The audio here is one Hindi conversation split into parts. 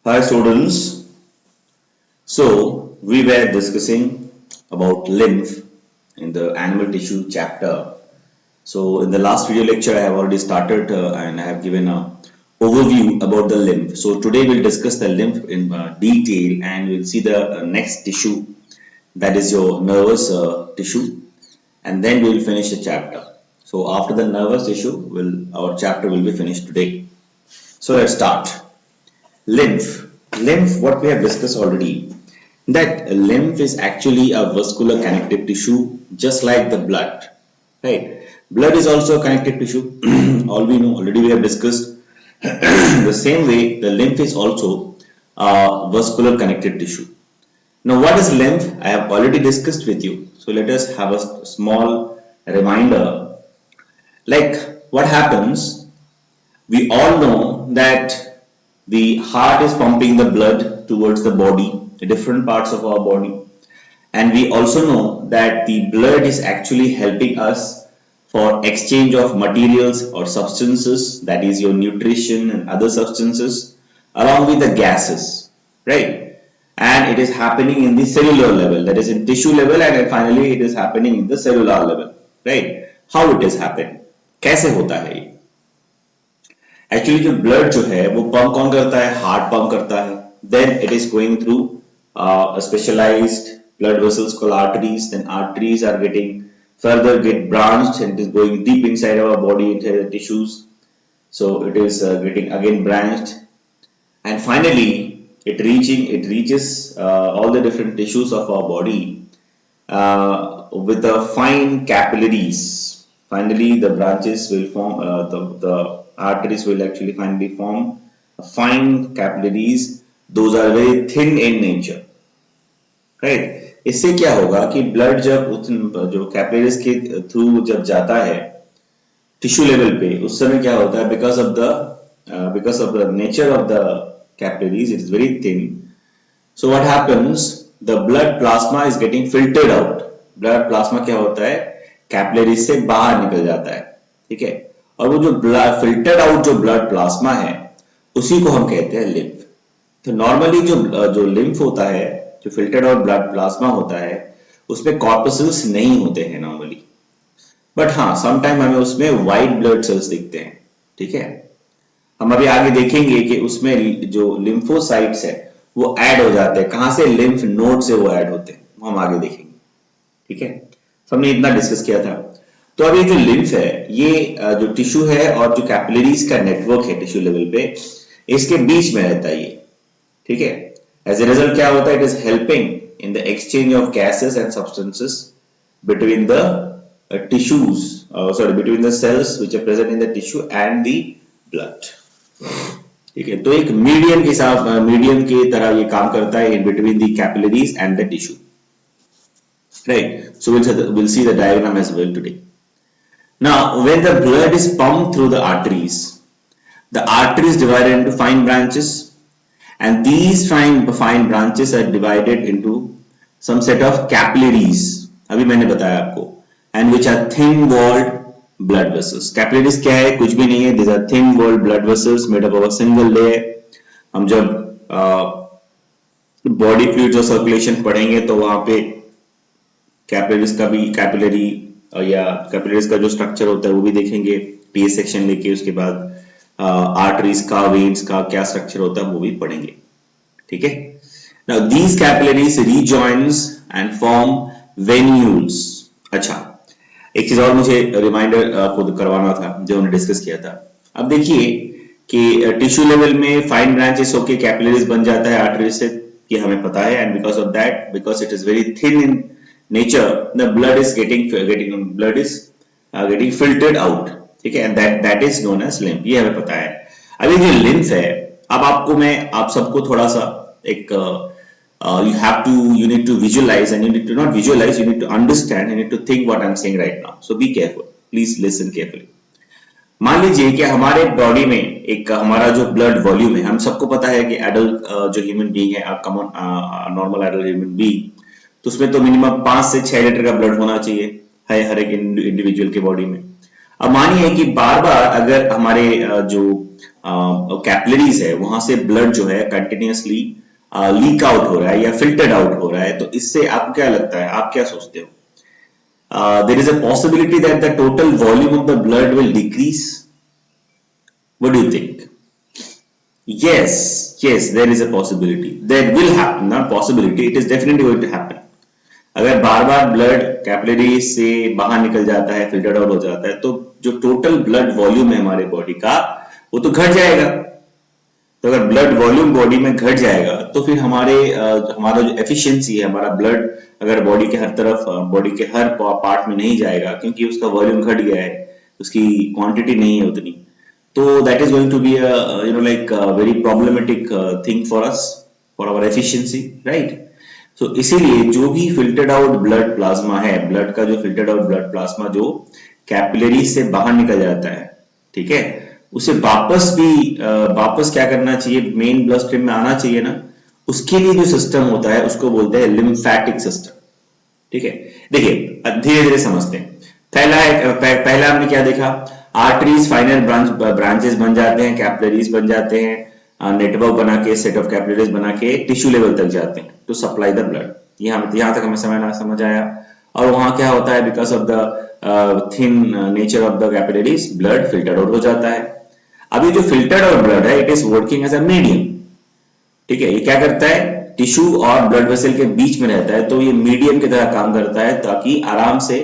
Hi students. So we were discussing about lymph in the animal tissue chapter. So in the last video lecture I have already started and I have given a overview about the lymph. So today we'll discuss the lymph in detail and we'll see the next tissue, that is your nervous tissue, and then we will finish the chapter. So after the nervous tissue our chapter will be finished today. So let's start. Lymph. Lymph, what we have discussed already, that lymph is actually a vascular connective tissue, just like the blood. Right? Blood is also a connective tissue. All we know, already we have discussed. The same way, the lymph is also a vascular connective tissue. Now, what is lymph? I have already discussed with you. So let us have a small reminder. Like what happens, we all know that the heart is pumping the blood towards the body, the different parts of our body. And we also know that the blood is actually helping us for exchange of materials or substances, that is your nutrition and other substances, along with the gases, right? And it is happening in the cellular level, that is in tissue level, and then finally it is happening in the cellular level, right? How it is happening? कैसे होता है ये? एक्चुअली जो ब्लड जो है वो पंप कौन करता है? हार्ट पंप करता है. Then it is going through specialised blood vessels called arteries. Then arteries are getting further get branched and it is going deep inside our body, inside the tissues. So it is getting again branched, and finally it reaches all the different tissues of our body with the fine capillaries. Finally, the branches will form. The arteries will actually finally form fine capillaries. Those are very thin in nature, right? इससे क्या होगा कि ब्लड जब जो कैपिलरीज के थ्रू जब जाता है टिश्यू लेवल पे, उस समय क्या होता है, because of the nature of the capillaries it is very thin. So what happens, the blood plasma is getting filtered out. Blood plasma क्या होता है, कैपिलरीज से बाहर निकल जाता है, ठीक है. और वो जो फिल्टर्ड आउट जो ब्लड प्लाज्मा है उसी को हम कहते हैं लिम्फ. तो नॉर्मली जो लिम्फ होता है, जो फिल्टर्ड आउट ब्लड प्लाज्मा होता है, उसमें कॉर्पसल्स नहीं होते हैं नॉर्मली, बट हाँ समटाइम हमें उसमें व्हाइट ब्लड सेल्स दिखते हैं, ठीक है. हम अभी आगे देखेंगे कि उसमें जो लिम्फोसाइट्स है वो ऐड हो जाते हैं. कहां से? लिम्फ नोड से वो ऐड होते हैं, वो हम आगे देखेंगे, ठीक है. हमने इतना डिस्कस किया था. तो अभी जो लिम्फ है ये जो टिश्यू है और जो कैपिलरीज का नेटवर्क है टिश्यू लेवल पे, इसके बीच में रहता है ये, ठीक है. As a result क्या होता है, it is helping in the exchange of gases and substances between the tissues, between the cells which are present in the tissue and the blood, ठीक है. तो एक मीडियम की तरह ये काम करता है in between the capillaries and the tissue, right? So we'll see the diagram as well today. Now when the blood is pumped through the arteries divided into fine branches, and these fine branches are divided into some set of capillaries. अभी मैंने बताया आपको, and which are thin walled blood vessels. Capillaries क्या है? कुछ भी नहीं है. These are thin walled blood vessels made up of a single layer. हम जब बॉडी फ्लूइड्स और सर्कुलेशन पढ़ेंगे तो वहां पे कैपिलरीज का भी कैपिलरीज का जो स्ट्रक्चर होता है वो भी देखेंगे, पीएस सेक्शन लेके. उसके बाद आर्टरीज का, वेन्स का क्या स्ट्रक्चर होता है वो भी पढ़ेंगे, ठीक है. Now these capillaries rejoins and form venules. अच्छा, एक चीज और मुझे रिमाइंडर खुद करवाना था जो हमने डिस्कस किया था. अब देखिए कि टिश्यू लेवल में फाइन ब्रांचेस होके कैपिलरीज बन जाता है आर्टरीज से, ये हमें पता है. And because of that, because it is very thin in nature, the blood is getting filtered out, ठीक है. And that is known as lymph. ये हमें पता है. अभी जो लिम्फ है, अब आप सबको थोड़ा सा एक you need to visualize, and you need to not visualize, you need to understand, you need to think what I'm saying right now. So be careful, please listen carefully. मान लीजिए कि हमारे बॉडी में एक हमारा जो ब्लड वॉल्यूम है, हम सबको पता है कि एडल्ट जो ह्यूमन बीइंग है, common normal adult human being, तो उसमें तो मिनिमम 5 से 6 लीटर का ब्लड होना चाहिए हर एक इंडिविजुअल के बॉडी में. अब मानिए कि बार बार अगर हमारे जो कैपिलरीज है वहां से ब्लड जो है कंटिन्यूअसली लीक आउट हो रहा है या फिल्टर्ड आउट हो रहा है, तो इससे आपको क्या लगता है, आप क्या सोचते हो? There is a possibility that the total volume of the blood will decrease. What do you think? Yes, there is a possibility. That will happen, not possibility. It is definitely going to happen. अगर बार बार ब्लड कैपिलरी से बाहर निकल जाता है, फिल्टर्ड आउट हो जाता है, तो जो टोटल ब्लड वॉल्यूम है हमारे बॉडी का वो तो घट जाएगा। तो अगर ब्लड वॉल्यूम बॉडी में घट जाएगा तो फिर हमारा जो एफिशिएंसी है, हमारा ब्लड अगर बॉडी के हर तरफ, बॉडी के हर पार्ट में नहीं जाएगा क्योंकि उसका वॉल्यूम घट गया है, उसकी क्वांटिटी नहीं है उतनी, तो that is going to be very problematic thing for us, for our efficiency, right? तो इसीलिए जो भी फिल्टर्ड आउट ब्लड प्लाज्मा है, ब्लड का जो फिल्टर्ड आउट ब्लड प्लाज्मा जो कैपिलरी से बाहर निकल जाता है, ठीक है, उसे वापस क्या करना चाहिए, मेन ब्लड स्ट्रीम में आना चाहिए ना, उसके लिए जो सिस्टम होता है उसको बोलते हैं लिम्फेटिक सिस्टम, ठीक है? देखिए धीरे धीरे समझते हैं। पहला हमने क्या देखा, आर्टरीज फाइनल ब्रांचेस बन जाते हैं, कैपिलरीज बन जाते हैं, नेटवर्क बना के, सेट ऑफ कैपिलरीज बना के टिश्यू लेवल तक जाते हैं टू सप्लाई द ब्लड। यहां तक हमें समझ आया। और वहां क्या होता है, because of the thin nature of the capillaries, blood filtered out हो जाता है। अभी जो फिल्टर्ड आउट ब्लड है, it is working as a medium, ठीक है? ये क्या करता है, टिश्यू और ब्लड वेसल के बीच में रहता है, तो ये मीडियम की तरह काम करता है ताकि आराम से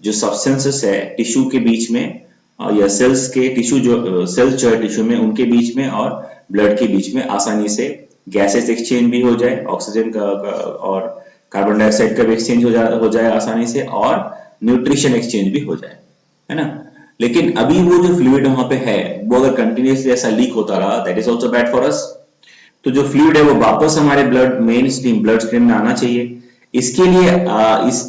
जो सब्सटेंसेस है टिश्यू के बीच में या सेल्स के सेल्स जो है टिश्यू में, उनके बीच में और ब्लड के बीच में आसानी से गैसेस एक्सचेंज भी हो जाए, ऑक्सीजन का और कार्बन डाइऑक्साइड का भी एक्सचेंज हो जाए आसानी से, और न्यूट्रिशन एक्सचेंज भी हो जाए, है ना? लेकिन अभी वो जो फ्लूइड वहां पे है, वो अगर कंटिन्यूअसली ऐसा लीक होता रहा, that is also bad for us. तो जो फ्लूइड है वो वापस हमारे ब्लड स्ट्रीम में आना चाहिए। इसके लिए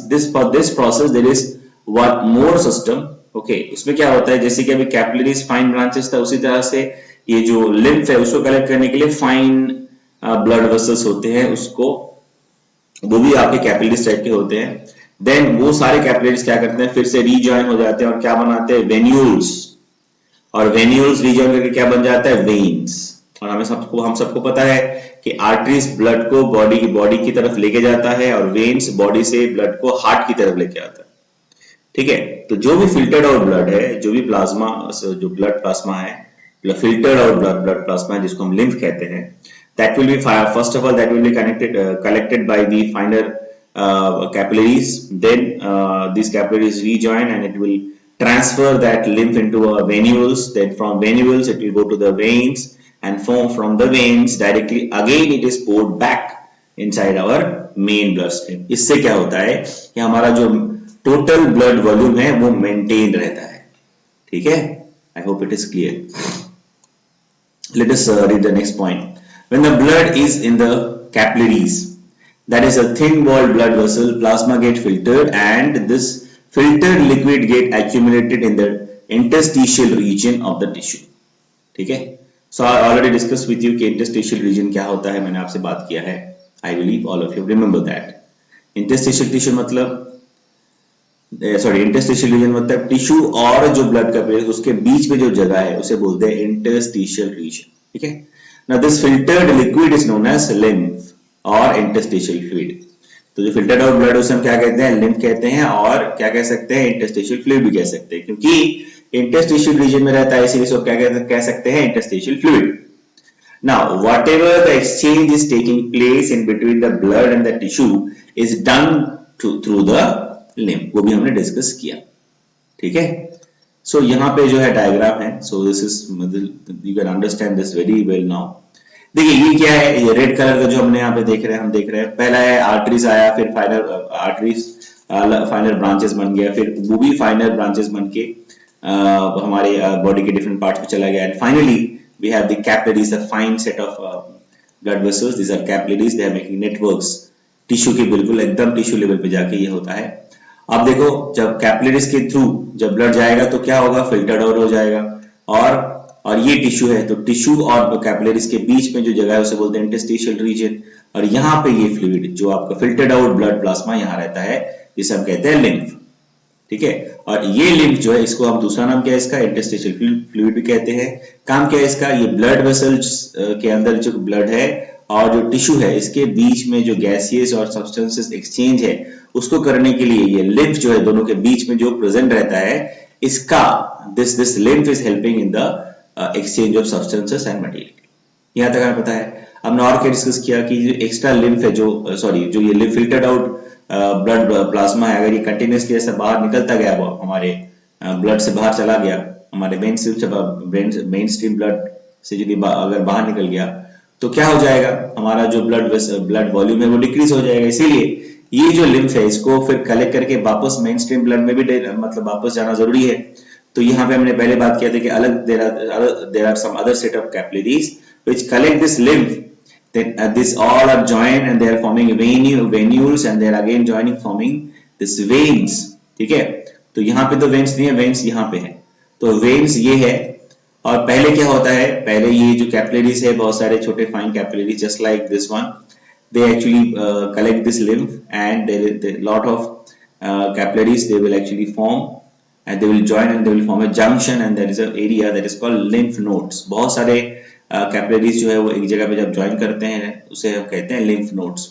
this process there is one more system, okay? उसमें क्या होता है, जैसे कि अभी कैपिलरीज फाइन ब्रांचेस था, उसी तरह से ये जो लिम्फ है उसको कलेक्ट करने के लिए फाइन ब्लड वेसल्स होते हैं, उसको वो भी आपके कैपिलरीज टाइप के होते हैं। देन वो सारे कैपिलरीज क्या करते हैं, फिर से रीजॉइन हो जाते हैं और क्या बनाते हैं, वेन्यूल्स, और वेन्यूल्स रीजॉइन करके क्या बन जाता है, वेन्स। और हम सबको पता है कि आर्टरीज ब्लड को बॉडी की तरफ लेके जाता है और वेन्स बॉडी से ब्लड को हार्ट की तरफ लेके आता है, ठीक है? तो जो भी फिल्टर्ड आउट ब्लड है, जो भी प्लाज्मा, जो ब्लड प्लाज्मा है, फिल्टर्ड आउट ब्लड प्लाज्मा है, जिसको हम लिम्फ कहते हैं, that will be first of all that will be collected by the finer capillaries. Then these capillaries rejoin and it will transfer that lymph into venules. Then from venules it will go to the veins, and from the veins directly again it is poured back inside our main blood stream. इससे क्या होता है कि हमारा जो टोटल ब्लड वॉल्यूम है वो मेंटेन रहता है, ठीक है? I hope it is clear. Let us read the next point. When the blood is in the capillaries, that is a thin-walled blood vessel, plasma get filtered and this filtered liquid get accumulated in the interstitial region of the tissue. ठीक है? So I already discussed with you कि interstitial region क्या होता है, मैंने आपसे बात किया है. I believe all of you remember that. Interstitial tissue मतलब interstitial region मतलब टिश्यू और जो ब्लड कैपिलरी उसके बीच में जो जगह है उसे बोलते हैं interstitial region, ठीक है? Now this filtered liquid is known as lymph or interstitial fluid. तो जो filtered out blood उसे हम क्या कहते हैं, lymph कहते हैं, और क्या कह सकते हैं, interstitial fluid भी कह सकते हैं, क्योंकि interstitial region में रहता है, इसलिए इसको क्या कह सकते हैं, interstitial fluid. Now whatever the exchange is taking place in between the blood and the tissue is done through the lymph. वो भी हमने डिस्कस किया, ठीक है? सो यहाँ पे जो है डायग्राम है, so this is, you can understand this very well now. देखिए ये क्या है, ये रेड कलर का जो हमने यहाँ पे हम देख रहे हैं, पहला है आर्टरीज आया, फिर फाइनल ब्रांचेस बन गया, फिर वो भी फाइनल ब्रांचेस बन के हमारे बॉडी के डिफरेंट पार्ट्स में चला गया, and finally we have the capillaries, the fine set of blood vessels, these are capillaries, they are making networks tissue के बिल्कुल एकदम टिश्यू लेवल पे जाके ये होता है। अब देखो जब कैपिलरीज के थ्रू जब ब्लड जाएगा तो क्या होगा, फिल्टर्ड आउट हो जाएगा, और ये टिश्यू है, तो टिश्यू और कैपिलरीज के बीच में जो जगह है उसे बोलते हैं इंटरस्टिशियल रीजन, और यहाँ पे ये फ्लूइड जो आपका फिल्टर्ड आउट ब्लड प्लाज्मा यहाँ रहता है, जिसे हम कहते हैं लिम्फ, ठीक है। और ये लिम्फ जो है, इसको हम दूसरा नाम क्या है इसका, इंटरस्टिशियल फ्लूइड भी कहते हैं। काम क्या है इसका, ये ब्लड वेसल्स के अंदर जो ब्लड है और जो टिश्यू है, इसके बीच में जो गैसियस और सब्सटेंसेस एक्सचेंज है, उसको करने के लिए ये लिम्फ जो है दोनों के बीच में जो प्रेजेंट रहता है, इसका this lymph is helping in the exchange of substances and material. यहाँ तक हमें पता है। हमने और क्या डिस्कस किया कि जो एक्स्ट्रा लिम्फ है, जो ये lymph filtered out blood plasma है, अगर ये कंटिन्यूसली ऐसा बाहर निकलता गया, वो हमारे ब्लड से बाहर चला गया, हमारे मेन स्ट्रीम ब्लड से यदि अगर बाहर निकल गया, तो क्या हो जाएगा, हमारा जो ब्लड वॉल्यूम है वो डिक्रीज हो जाएगा। इसीलिए ये जो लिम्फ है, इसको फिर कलेक्ट करके वापस मेन स्ट्रीम ब्लड में भी मतलब वापस जाना जरूरी है। तो यहाँ पे हमने पहले बात किया था कि अलग there are some other set of capillaries which collect this lymph, then this all are joined and they are forming venules and they are again joining forming this veins। ठीक है, तो यहाँ पे तो veins नहीं है, veins यहाँ पे है, तो veins ये है। और पहले क्या होता है, पहले ये जो कैपिलरीज है, बहुत सारे छोटे fine capillaries just like this one, they actually collect this lymph and there lot of capillaries they will actually form and they will join and they will form a junction and there is an area that is called lymph nodes। बहुत सारे कैपिलरीज जो है वो एक जगह पे जब ज्वाइन करते हैं, उसे हम कहते हैं लिम्फ नोड्स।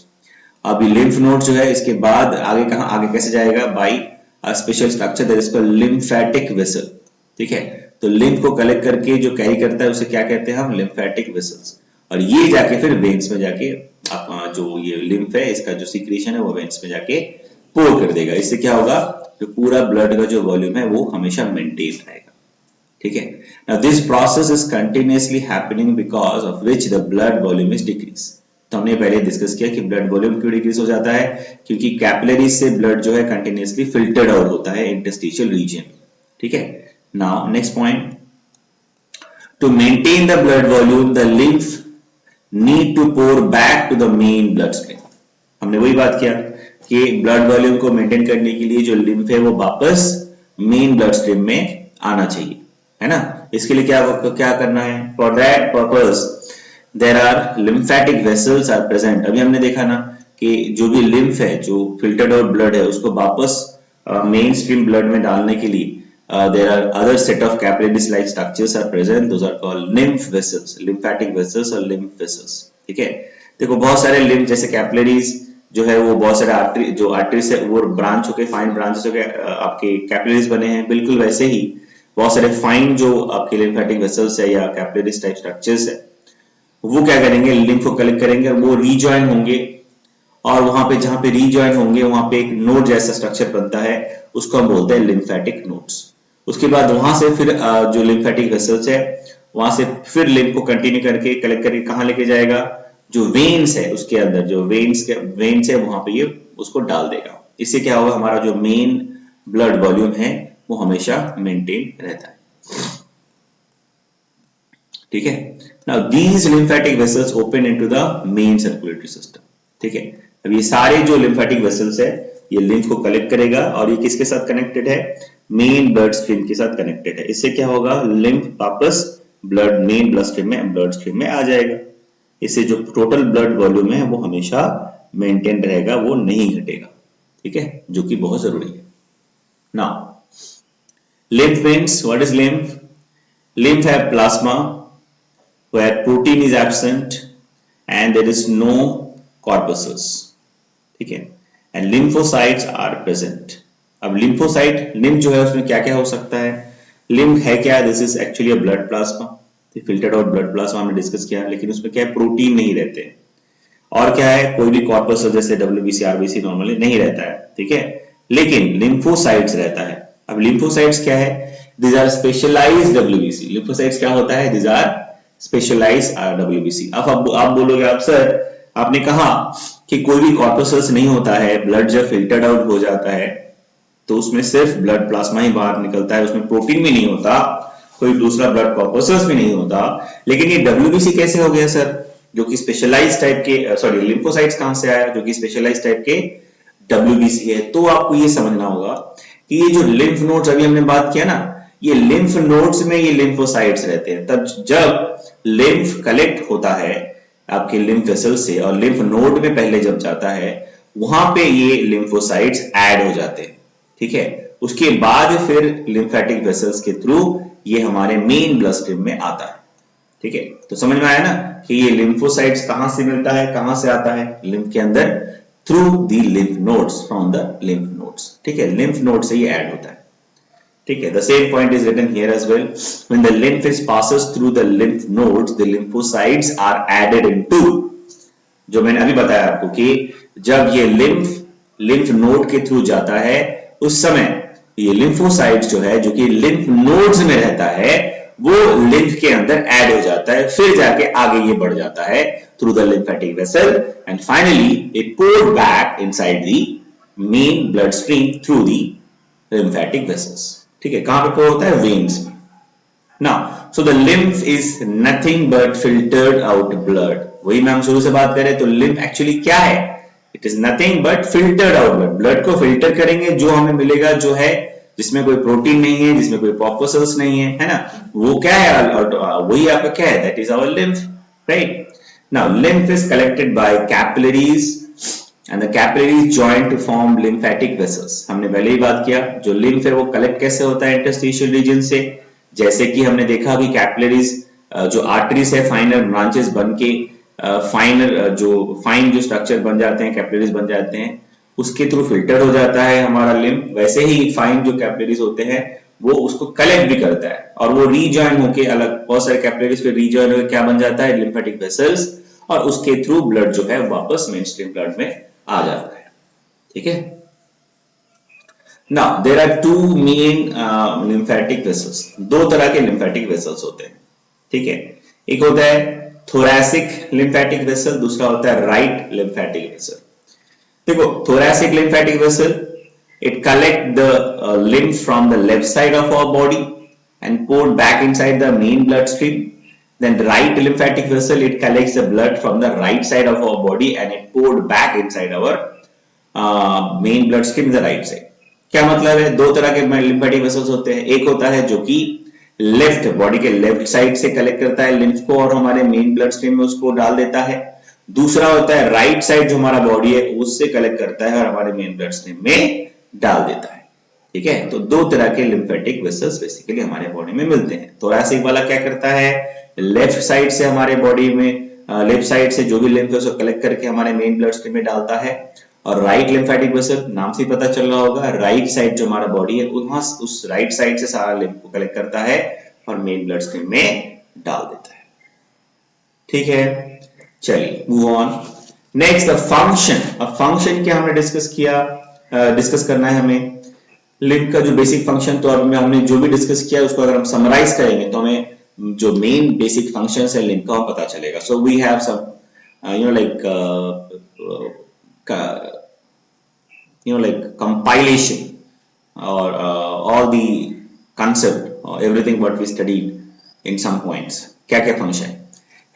अब ये लिम्फ नोड जो है, इसके बाद आगे कहां, आगे कैसे जाएगा, by a special structure that is called lymphatic vessel. ठीक है, तो लिम्फ को कलेक्ट करके जो कैरी करता है उसे क्या कहते हैं हम, लिम्फेटिक वेसल्स। और ये जाके फिर वेन्स में जाके जो ये लिम्फ है, इसका जो सीक्रेशन है वो वेन्स में जाके पोर कर देगा। इससे क्या होगा, जो पूरा ब्लड का जो वॉल्यूम है वो हमेशा मेंटेन रहेगा। ठीक है, now this process is continuously happening because of which the blood volume is decreased। तो हमने पहले डिस्कस किया कि ब्लड वॉल्यूम क्यों डिक्रीज हो जाता है, क्योंकि कैपिलरीज से ब्लड जो है कंटिन्यूअसली फिल्टर्ड आउट होता है इंटरस्टिशियल रीजन। ठीक है, now next point, to maintain the blood volume the lymph need to pour back to the main bloodstream. हमने वही बात किया कि ब्लड वॉल्यूम को मेंटेन करने के लिए जो लिम्फ है वो वापस मेन ब्लड स्ट्रीम में आना चाहिए, है ना। इसके लिए क्या करना है, for that purpose there are lymphatic vessels are present. अभी हमने देखा ना कि जो भी लिम्फ है, जो फिल्टर्ड आउट ब्लड है, उसको वापस मेन स्ट्रीम ब्लड में डालने के लिए there are other set of capillaries like structures are present, those are called lymph vessels, lymphatic vessels और लिम्फ वेसल्स। ठीक है, देखो बहुत सारे लिम्फ जैसे कैपिलरीज जो है वो बहुत सारे आर्टरी से वो ब्रांच होके, फाइन ब्रांचेस होके आपके कैपिलरीज बने हैं। बिल्कुल वैसे ही बहुत सारे फाइन जो आपके लिम्फेटिक वेसल्स है या कैपिलरीज टाइप स्ट्रक्चर्स है, वो क्या करेंगे, लिम्फ को कलेक्ट करेंगे और वो रीजॉइन होंगे, और वहां पे जहां पे रीजॉइन होंगे वहां पे एक नोड जैसा स्ट्रक्चर बनता है, उसको हम बोलते हैं लिम्फेटिक नोड्स। उसके बाद वहां से फिर जो लिम्फेटिक वेसल्स है, वहां से फिर लिम्फ को कंटिन्यू करके कलेक्ट करके कहां लेके जाएगा, जो वेन्स है उसके अंदर, जो वेन्स है वहां पे ये उसको डाल देगा। इससे क्या होगा, हमारा जो मेन ब्लड वॉल्यूम है वो हमेशा मेंटेन रहता है। ठीक है, now these lymphatic vessels open into the main circulatory system. ठीक है, अब ये सारे जो लिम्फेटिक वेसल्स है, ये लिम्फ को कलेक्ट करेगा और ये किसके साथ कनेक्टेड है, मेन ब्लड स्ट्रीम के साथ कनेक्टेड है। इससे क्या होगा, लिम्फ वापस मेन ब्लड स्ट्रीम में आ जाएगा। इससे जो टोटल ब्लड वॉल्यूम है वो हमेशा मेंटेन रहेगा, वो नहीं घटेगा। ठीक है, जो कि बहुत जरूरी है। Now lymph veins, what is lymph? Lymph have plasma where protein is absent and there is no corpuscles। ठीक है, and lymphocytes are present। अब lymphocyte, lymph जो है उसमें क्या क्या हो सकता है, lymph है क्या, this is actually a blood plasma, filtered out blood plasma हमने डिस्कस किया, लेकिन उसमें क्या है, प्रोटीन नहीं रहते हैं। और क्या है, कोई भी कॉर्पस जैसे WBC RBC नॉर्मली नहीं रहता है। ठीक है, लेकिन lymphocytes रहता है। अब lymphocytes क्या है, these are specialized WBC। lymphocytes क्या होता है, these are specialized WBC। अब आप बोलोगे, आप सर आपने कहा कि कोई भी कॉर्पसल्स नहीं होता है, ब्लड जब फिल्टर्ड आउट हो जाता है तो उसमें सिर्फ ब्लड प्लाज्मा ही बाहर निकलता है, उसमें प्रोटीन भी नहीं होता, कोई दूसरा ब्लड कॉर्पसल्स भी नहीं होता, लेकिन ये WBC कैसे हो गया सर, जो कि स्पेशलाइज्ड टाइप के, सॉरी लिम्फोसाइट्स कहां से आया, जो कि स्पेशलाइज्ड टाइप के WBC है। तो आपको ये समझना होगा कि ये जो लिम्फ नोड्स अभी हमने बात किया ना, ये लिम्फ नोड्स में ये लिम्फोसाइट्स रहते हैं। तब जब लिम्फ कलेक्ट होता है आपके लिम्फ वेसल से और लिम्फ नोड में पहले जब जाता है, वहां पे ये लिम्फोसाइट्स ऐड हो जाते हैं। ठीक है, उसके बाद फिर लिम्फेटिक वेसल्स के थ्रू ये हमारे मेन ब्लड स्ट्रीम में आता है। ठीक है, तो समझ में आया ना कि ये लिम्फोसाइट्स कहां से मिलता है, कहां से आता है, लिम्फ के अंदर, through the lymph nodes, from the lymph nodes. ठीक है, लिम्फ नोड से ये ऐड होता है। ठीक है, the same point is written here as well. When the lymph is passes through the lymph nodes, the lymphocytes are added into, जो मैंने अभी बताया आपको कि जब ये लिम्फ नोड के थ्रू जाता है उस समय ये लिम्फोसाइट्स जो है, जो कि लिम्फ नोड्स में रहता है, वो लिम्फ के अंदर ऐड हो जाता है, फिर जाके आगे ये बढ़ जाता है through the lymphatic vessel and finally it poured back inside the main bloodstream through the lymphatic vessels. ठीक है, कहां पे पोर होता है, वेन्स में। Now so the lymph is nothing but filtered out blood. वही मैं हम शुरू से बात करें तो लिम्फ एक्चुअली क्या है, it is nothing but filtered out blood. Blood को फिल्टर करेंगे, जो हमें मिलेगा जो है जिसमें कोई प्रोटीन नहीं है, जिसमें कोई कॉर्पस्कल्स नहीं है ना, वो क्या है, वही आपका क्या है, that is our lymph, right. Now lymph is collected by capillaries and the capillaries join to form lymphatic vessels। हमने पहले ही बात किया, जो लिम्फ है वो कलेक्ट कैसे होता है इंटरस्टिशियल रीजन से, जैसे कि हमने देखा कि कैपिलरीज जो आर्टरीज है फाइनर ब्रांचेस बन के फाइन जो स्ट्रक्चर बन जाते हैं, कैपिलरीज बन जाते हैं, उसके थ्रू फिल्टर हो जाता है हमारा लिम्फ। वैसे ही फाइन जो कैपिलरीज होते हैं वो उसको कलेक्ट भी करता है और वो रीजॉइन होके अलग बहुत सारे कैपिलरीज पे रीजॉइन होकर क्या बन जाता है, लिम्फेटिक वेसल्स, और उसके थ्रू ब्लड जो है वापस मेन स्ट्रीम ब्लड में आ जाता है। ठीक है, now there are two main lymphatic vessels. दो तरह के लिम्फेटिक वेसल्स होते हैं। ठीक है, एक होता है थोरैसिक लिम्फेटिक वेसल, दूसरा होता है राइट लिम्फेटिक वेसल। देखो, thoracic lymphatic vessel, it collect the lymph from the left side of our body and poured back inside the main bloodstream. Then the right lymphatic vessel, it collects the blood from the right side of our body and it poured back inside our main bloodstream, the right side. क्या मतलब है, दो तरह के lymphatic vessels होते हैं। एक होता है जो कि लेफ्ट बॉडी के लेफ्ट साइड से कलेक्ट करता है लिम्फ को और हमारे मेन ब्लड स्ट्रीम में उसको डाल देता है। दूसरा होता है राइट साइड, जो हमारा बॉडी है उससे कलेक्ट करता है और हमारे मेन ब्लड स्ट्रीम में डाल देता है। ठीक है, तो दो तरह के लिम्फेटिक वेसल्स बेसिकली हमारे बॉडी में मिलते हैं। थोरैसिक वाला क्या करता है, लेफ्ट साइड से हमारे बॉडी में लेफ्ट साइड से जो भी लिम्फ है उसको कलेक्ट करके हमारे मेन ब्लड स्ट्रीम में डालता है। और राइट लिम्फेटिक वेसल, नाम से पता चल रहा होगा, राइट साइड जो हमारा बॉडी है उस राइट साइड से सारा लिम्फ को कलेक्ट करता है और मेन ब्लड स्ट्रीम में डाल देता है। ठीक है, चलिए move on. Next the function. अब फंक्शन क्या हमने डिस्कस करना है हमें लिम्फ का जो बेसिक फंक्शन। तो अब हमने जो भी डिस्कस किया उसको अगर हम समराइज करेंगे तो हमें जो मेन बेसिक फंक्शंस है लिम्फ का वो पता चलेगा। So we have some like compilation or all the concept or everything what we studied in some points. क्या क्या function,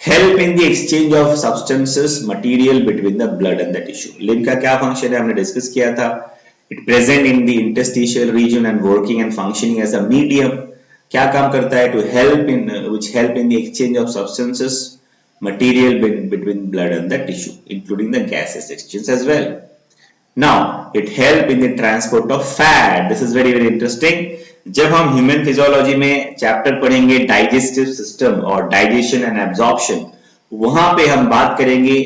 help in the exchange of substances material between the blood and the tissue। Lymph का क्या फंक्शन है हमने डिस्कस किया था। It present in the interstitial region and working and functioning as a medium। क्या काम करता है, to help in which help in the exchange of substances material between blood and the tissue including the gases exchange as well। Now it help in the transport of fat। This is very interesting। जब हम ह्यूमन फिजियोलॉजी में चैप्टर पढ़ेंगे डाइजेस्टिव सिस्टम और डाइजेशन एंड एब्जॉर्प्शन, वहां पे हम बात करेंगे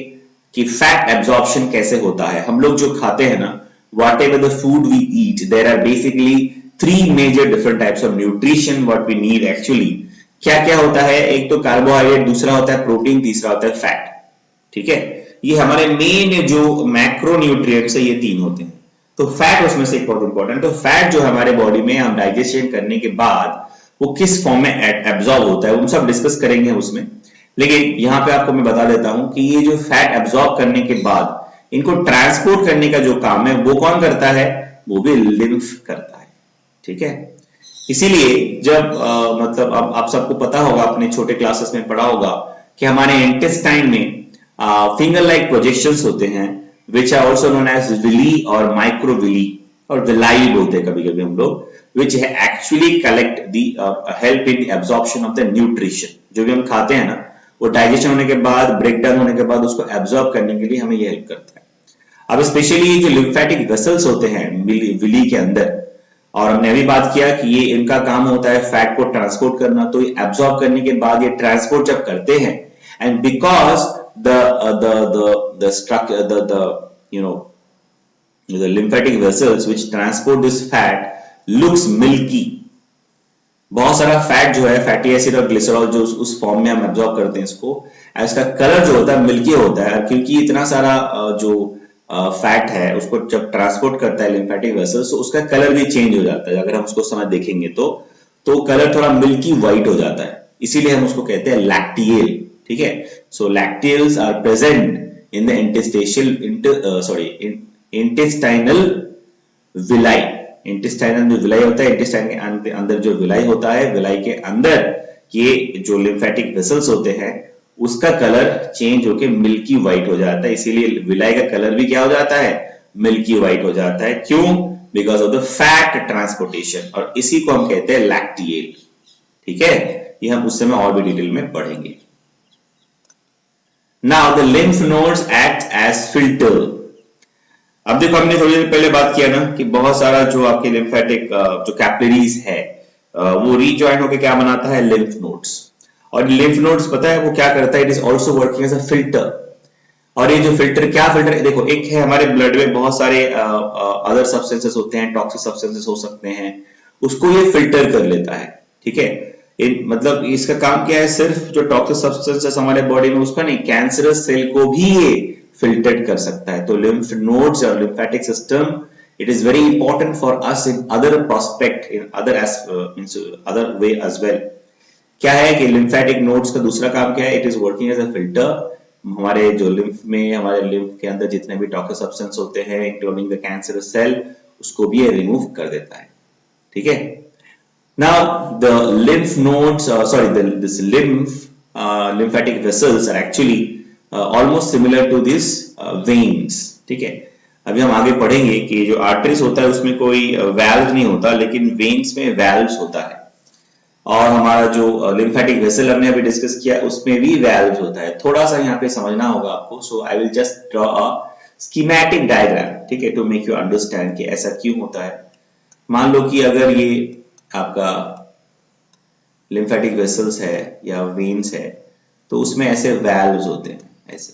कि फैट एब्जॉर्प्शन कैसे होता है। हम लोग जो खाते हैं ना, whatever the food we eat, there are basically three major different types of nutrition what we need actually। क्या क्या होता है, एक तो कार्बोहाइड्रेट, दूसरा होता है प्रोटीन, तीसरा होता है फैट। ठीक है, ये हमारे मेन जो मैक्रो न्यूट्रिएंट्स है ये तीन होते हैं। तो फैट उसमें से एक बहुत इंपॉर्टेंट। तो फैट जो हमारे बॉडी में हम डाइजेशन करने के बाद वो किस फॉर्म में एब्जॉर्ब होता है वो सब डिस्कस करेंगे उसमें। लेकिन यहाँ पे आपको मैं बता देता हूं कि ये जो फैट एब्जॉर्ब करने के बाद इनको ट्रांसपोर्ट करने का जो काम है वो कौन करता है, वो भी लिम्फ करता है। ठीक है, इसीलिए जब मतलब अब आप सबको पता होगा, अपने छोटे क्लासेस में पढ़ा होगा कि हमारे इंटेस्टाइन में फिंगर लाइक प्रोजेक्शंस होते हैं which are also known as villi और microvilli और villi बोलते हैं कभी कभी हम लोग, which actually collect the help in the absorption of the nutrition। जो भी हम खाते हैं ना वो डाइजेशन होने के बाद, ब्रेक डाउन होने के बाद उसको एब्जॉर्ब करने के लिए हमें ये हेल्प करता है। अब स्पेशली जो लिम्फेटिक वेसल्स होते हैं विली के अंदर, और हमने अभी बात किया कि ये इनका काम होता है फैट को ट्रांसपोर्ट करना, तो ये एब्जॉर्ब करने के बाद ये ट्रांसपोर्ट जब करते हैं, and because the structure the you know the lymphatic vessels which transport this fat looks milky. बहुत सारा फैट जो है, फैटी एसिड और ग्लिसरॉल जो उस फॉर्म में हम एब्जॉर्ब करते हैं इसको, इसका कलर जो होता है मिल्की होता है, क्योंकि इतना सारा जो फैट है उसको जब ट्रांसपोर्ट करता है लिम्फेटिक वेसल्स, तो उसका कलर भी चेंज हो जाता है। अगर हम उसको समय देखेंगे तो कलर थोड़ा मिल्की व्हाइट हो जाता है, इसीलिए हम उसको कहते हैं लैक्टियल। ठीक है, so lacteals are present in the intestinal villi. Intestinal जो विलाई होता है, इंटेस्टाइन के अंदर जो विलाई होता है, विलाई के अंदर ये जो लिम्फेटिक वेसल्स होते हैं उसका कलर चेंज होके मिल्की व्हाइट हो जाता है, इसीलिए विलाई का कलर भी क्या हो जाता है, मिल्की व्हाइट हो जाता है। क्यों? Because of the fat transportation, और इसी को हम कहते हैं लैक्टियल। ठीक है, ये हम उस समय और भी डिटेल में पढ़ेंगे। Now the lymph nodes act as filter. अब देखो, हमने थोड़ी देर पहले बात किया ना कि बहुत सारा जो आपके लिम्फेटिक जो कैपिलरीज है वो रीजॉइन होकर क्या बनाता है, लिम्फ नोड्स। और लिम्फ नोड्स पता है वो क्या करता है, it is also working as a filter. और ये जो फिल्टर, क्या फिल्टर है, देखो एक है हमारे ब्लड में बहुत सारे अदर सब्सटेंसेस होते हैं, टॉक्सिक सब्सटेंसेस हो सकते हैं, उसको ये फिल्टर कर लेता है। ठीक है, मतलब इसका काम क्या है, सिर्फ जो टॉक्सिक सब्सटेंसेस हमारे बॉडी में उसका नहीं, कैंसरस सेल को भी ये फिल्टर्ड कर सकता है। तो लिम्फ नोड्स और lymphatic system, it is very important for us in other prospect, in other way as well। क्या है कि लिम्फेटिक नोड्स का दूसरा काम क्या है, it is working as a filter. हमारे जो लिम्फ में, हमारे लिम्फ के अंदर जितने भी टॉक्सिक सब्सटेंस होते हैं इंक्लूडिंग द कैंसरस सेल, उसको भी ये रिमूव कर देता है। ठीक है, now the lymph nodes this lymphatic vessels are actually almost similar to these veins। ठीक है, अभी हम आगे पढ़ेंगे कि जो आर्टरीज होता है उसमें कोई वैल्व नहीं होता, लेकिन वेन्स में वैल्व्स होता है। और हमारा जो लिम्फेटिक वेसल हमने अभी डिस्कस किया उसमें भी वैल्व्स होता है। थोड़ा सा यहाँ पे समझना होगा आपको, so I will just draw a schematic diagram, ठीक है, टू मेक यू अंडरस्टैंड कि ऐसा क्यों होता है। मान लो कि अगर ये आपका लिम्फेटिक वेसल्स है या वेन्स है, तो उसमें ऐसे वैल्व्स होते हैं ऐसे।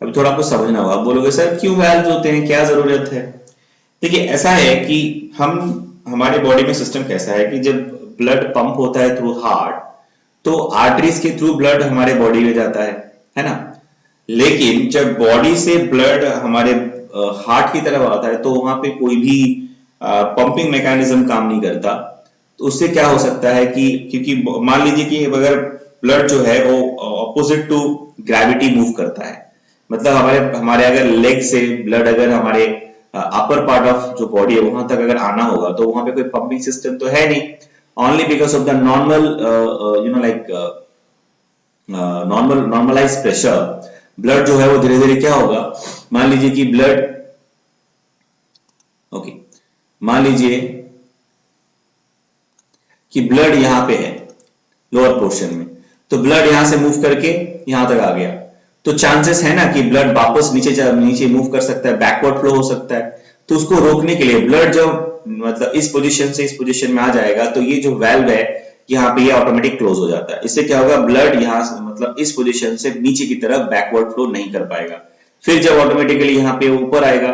अभी थोड़ा आपको समझना होगा, आप बोलोगे सर क्यों वैल्व्स होते हैं, क्या जरूरत है। देखिए ऐसा है कि हमारे बॉडी में सिस्टम कैसा है कि जब ब्लड पंप होता है थ्रू हार्ट, तो आर्टरीज के थ्रू ब्लड हमारे बॉडी में जाता है ना। लेकिन जब बॉडी से ब्लड हमारे हार्ट की तरफ आता है तो वहां पे कोई भी पंपिंग मैकेनिज्म काम नहीं करता। तो उससे क्या हो सकता है कि, क्योंकि मान लीजिए कि अगर ब्लड जो है वो ऑपोजिट टू ग्रेविटी मूव करता है, मतलब हमारे हमारे अगर लेग से ब्लड अगर हमारे अपर पार्ट ऑफ जो बॉडी है वहां तक अगर आना होगा, तो वहां पे कोई पंपिंग सिस्टम तो है नहीं। Only because of the normal normalise pressure, blood जो है वो धीरे धीरे क्या होगा, मान लीजिए कि ब्लड मान लीजिए कि ब्लड यहां पे है लोअर पोर्शन में, तो ब्लड यहां से मूव करके यहां तक आ गया, तो चांसेस है ना कि ब्लड वापस नीचे मूव कर सकता है, बैकवर्ड फ्लो हो सकता है। तो उसको रोकने के लिए ब्लड जब मतलब इस पोजीशन से इस पोजीशन में आ जाएगा, तो ये जो वाल्व है यहाँ पे ये ऑटोमेटिक क्लोज हो जाता है। इससे क्या होगा, ब्लड यहाँ मतलब इस पोजीशन से नीचे की तरफ बैकवर्ड फ्लो नहीं कर पाएगा। फिर जब ऑटोमेटिकली यहाँ पे ऊपर आएगा,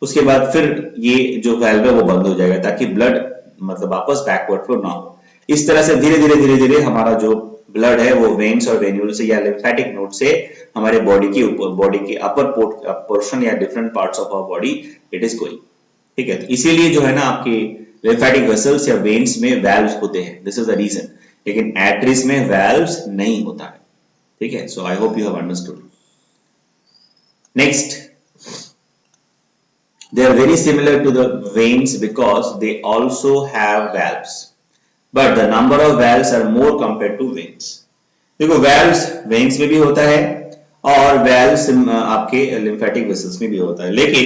उसके बाद फिर ये जो वाल्व है वो बंद हो जाएगा, ताकि ब्लड मतलब वापस बैकवर्ड फ्लो ना हो। इस तरह से धीरे धीरे हमारा जो ब्लड है वो वेन्स और वेन्यूल से या लिम्फेटिक नोड से हमारे बॉडी के अपर पोर्शन या different parts of our body it is going. ठीक है, इसीलिए जो है ना आपके लिम्फेटिक वेसल्स या वेन्स में वैल्व्स होते हैं, दिस इज द रीजन। लेकिन आर्टरीज में वैल्व्स नहीं होता है। ठीक है, so I hope you have understood. Next, they are very similar to the veins because they also have valves, but the number of valves are more compared to veins। देखो valves veins में भी होता है और valves आपके lymphatic vessels में भी होता है, लेकिन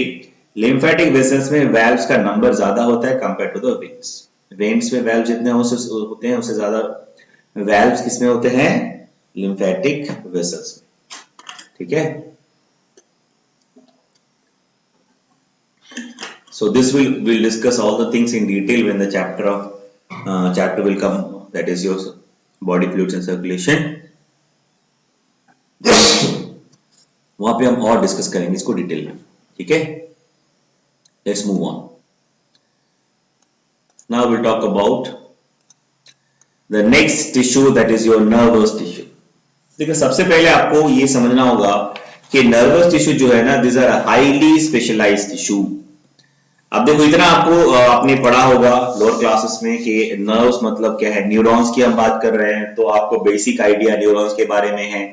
lymphatic vessels में valves का नंबर ज्यादा होता है compared to the veins। veins में valves जितने होते हैं उससे ज्यादा valves किसमें होते हैं, lymphatic vessels में। ठीक है, So this we'll discuss all the things in detail when the chapter will come, that is your body fluids and circulation. वहां पे हम और डिस्कस करेंगे इसको डिटेल में, ठीक है. Let's move on. Now will talk about the next tissue, that is your nervous tissue. देखिए सबसे पहले आपको ये समझना होगा कि नर्वस टिश्यू जो है ना, this are highly specialised tissue. अब देखो इतना आपको आपने पढ़ा होगा लोअर क्लासेस में कि नर्व्स मतलब क्या है, न्यूरॉन्स की हम बात कर रहे हैं, तो आपको बेसिक आइडिया न्यूरॉन्स के बारे में है.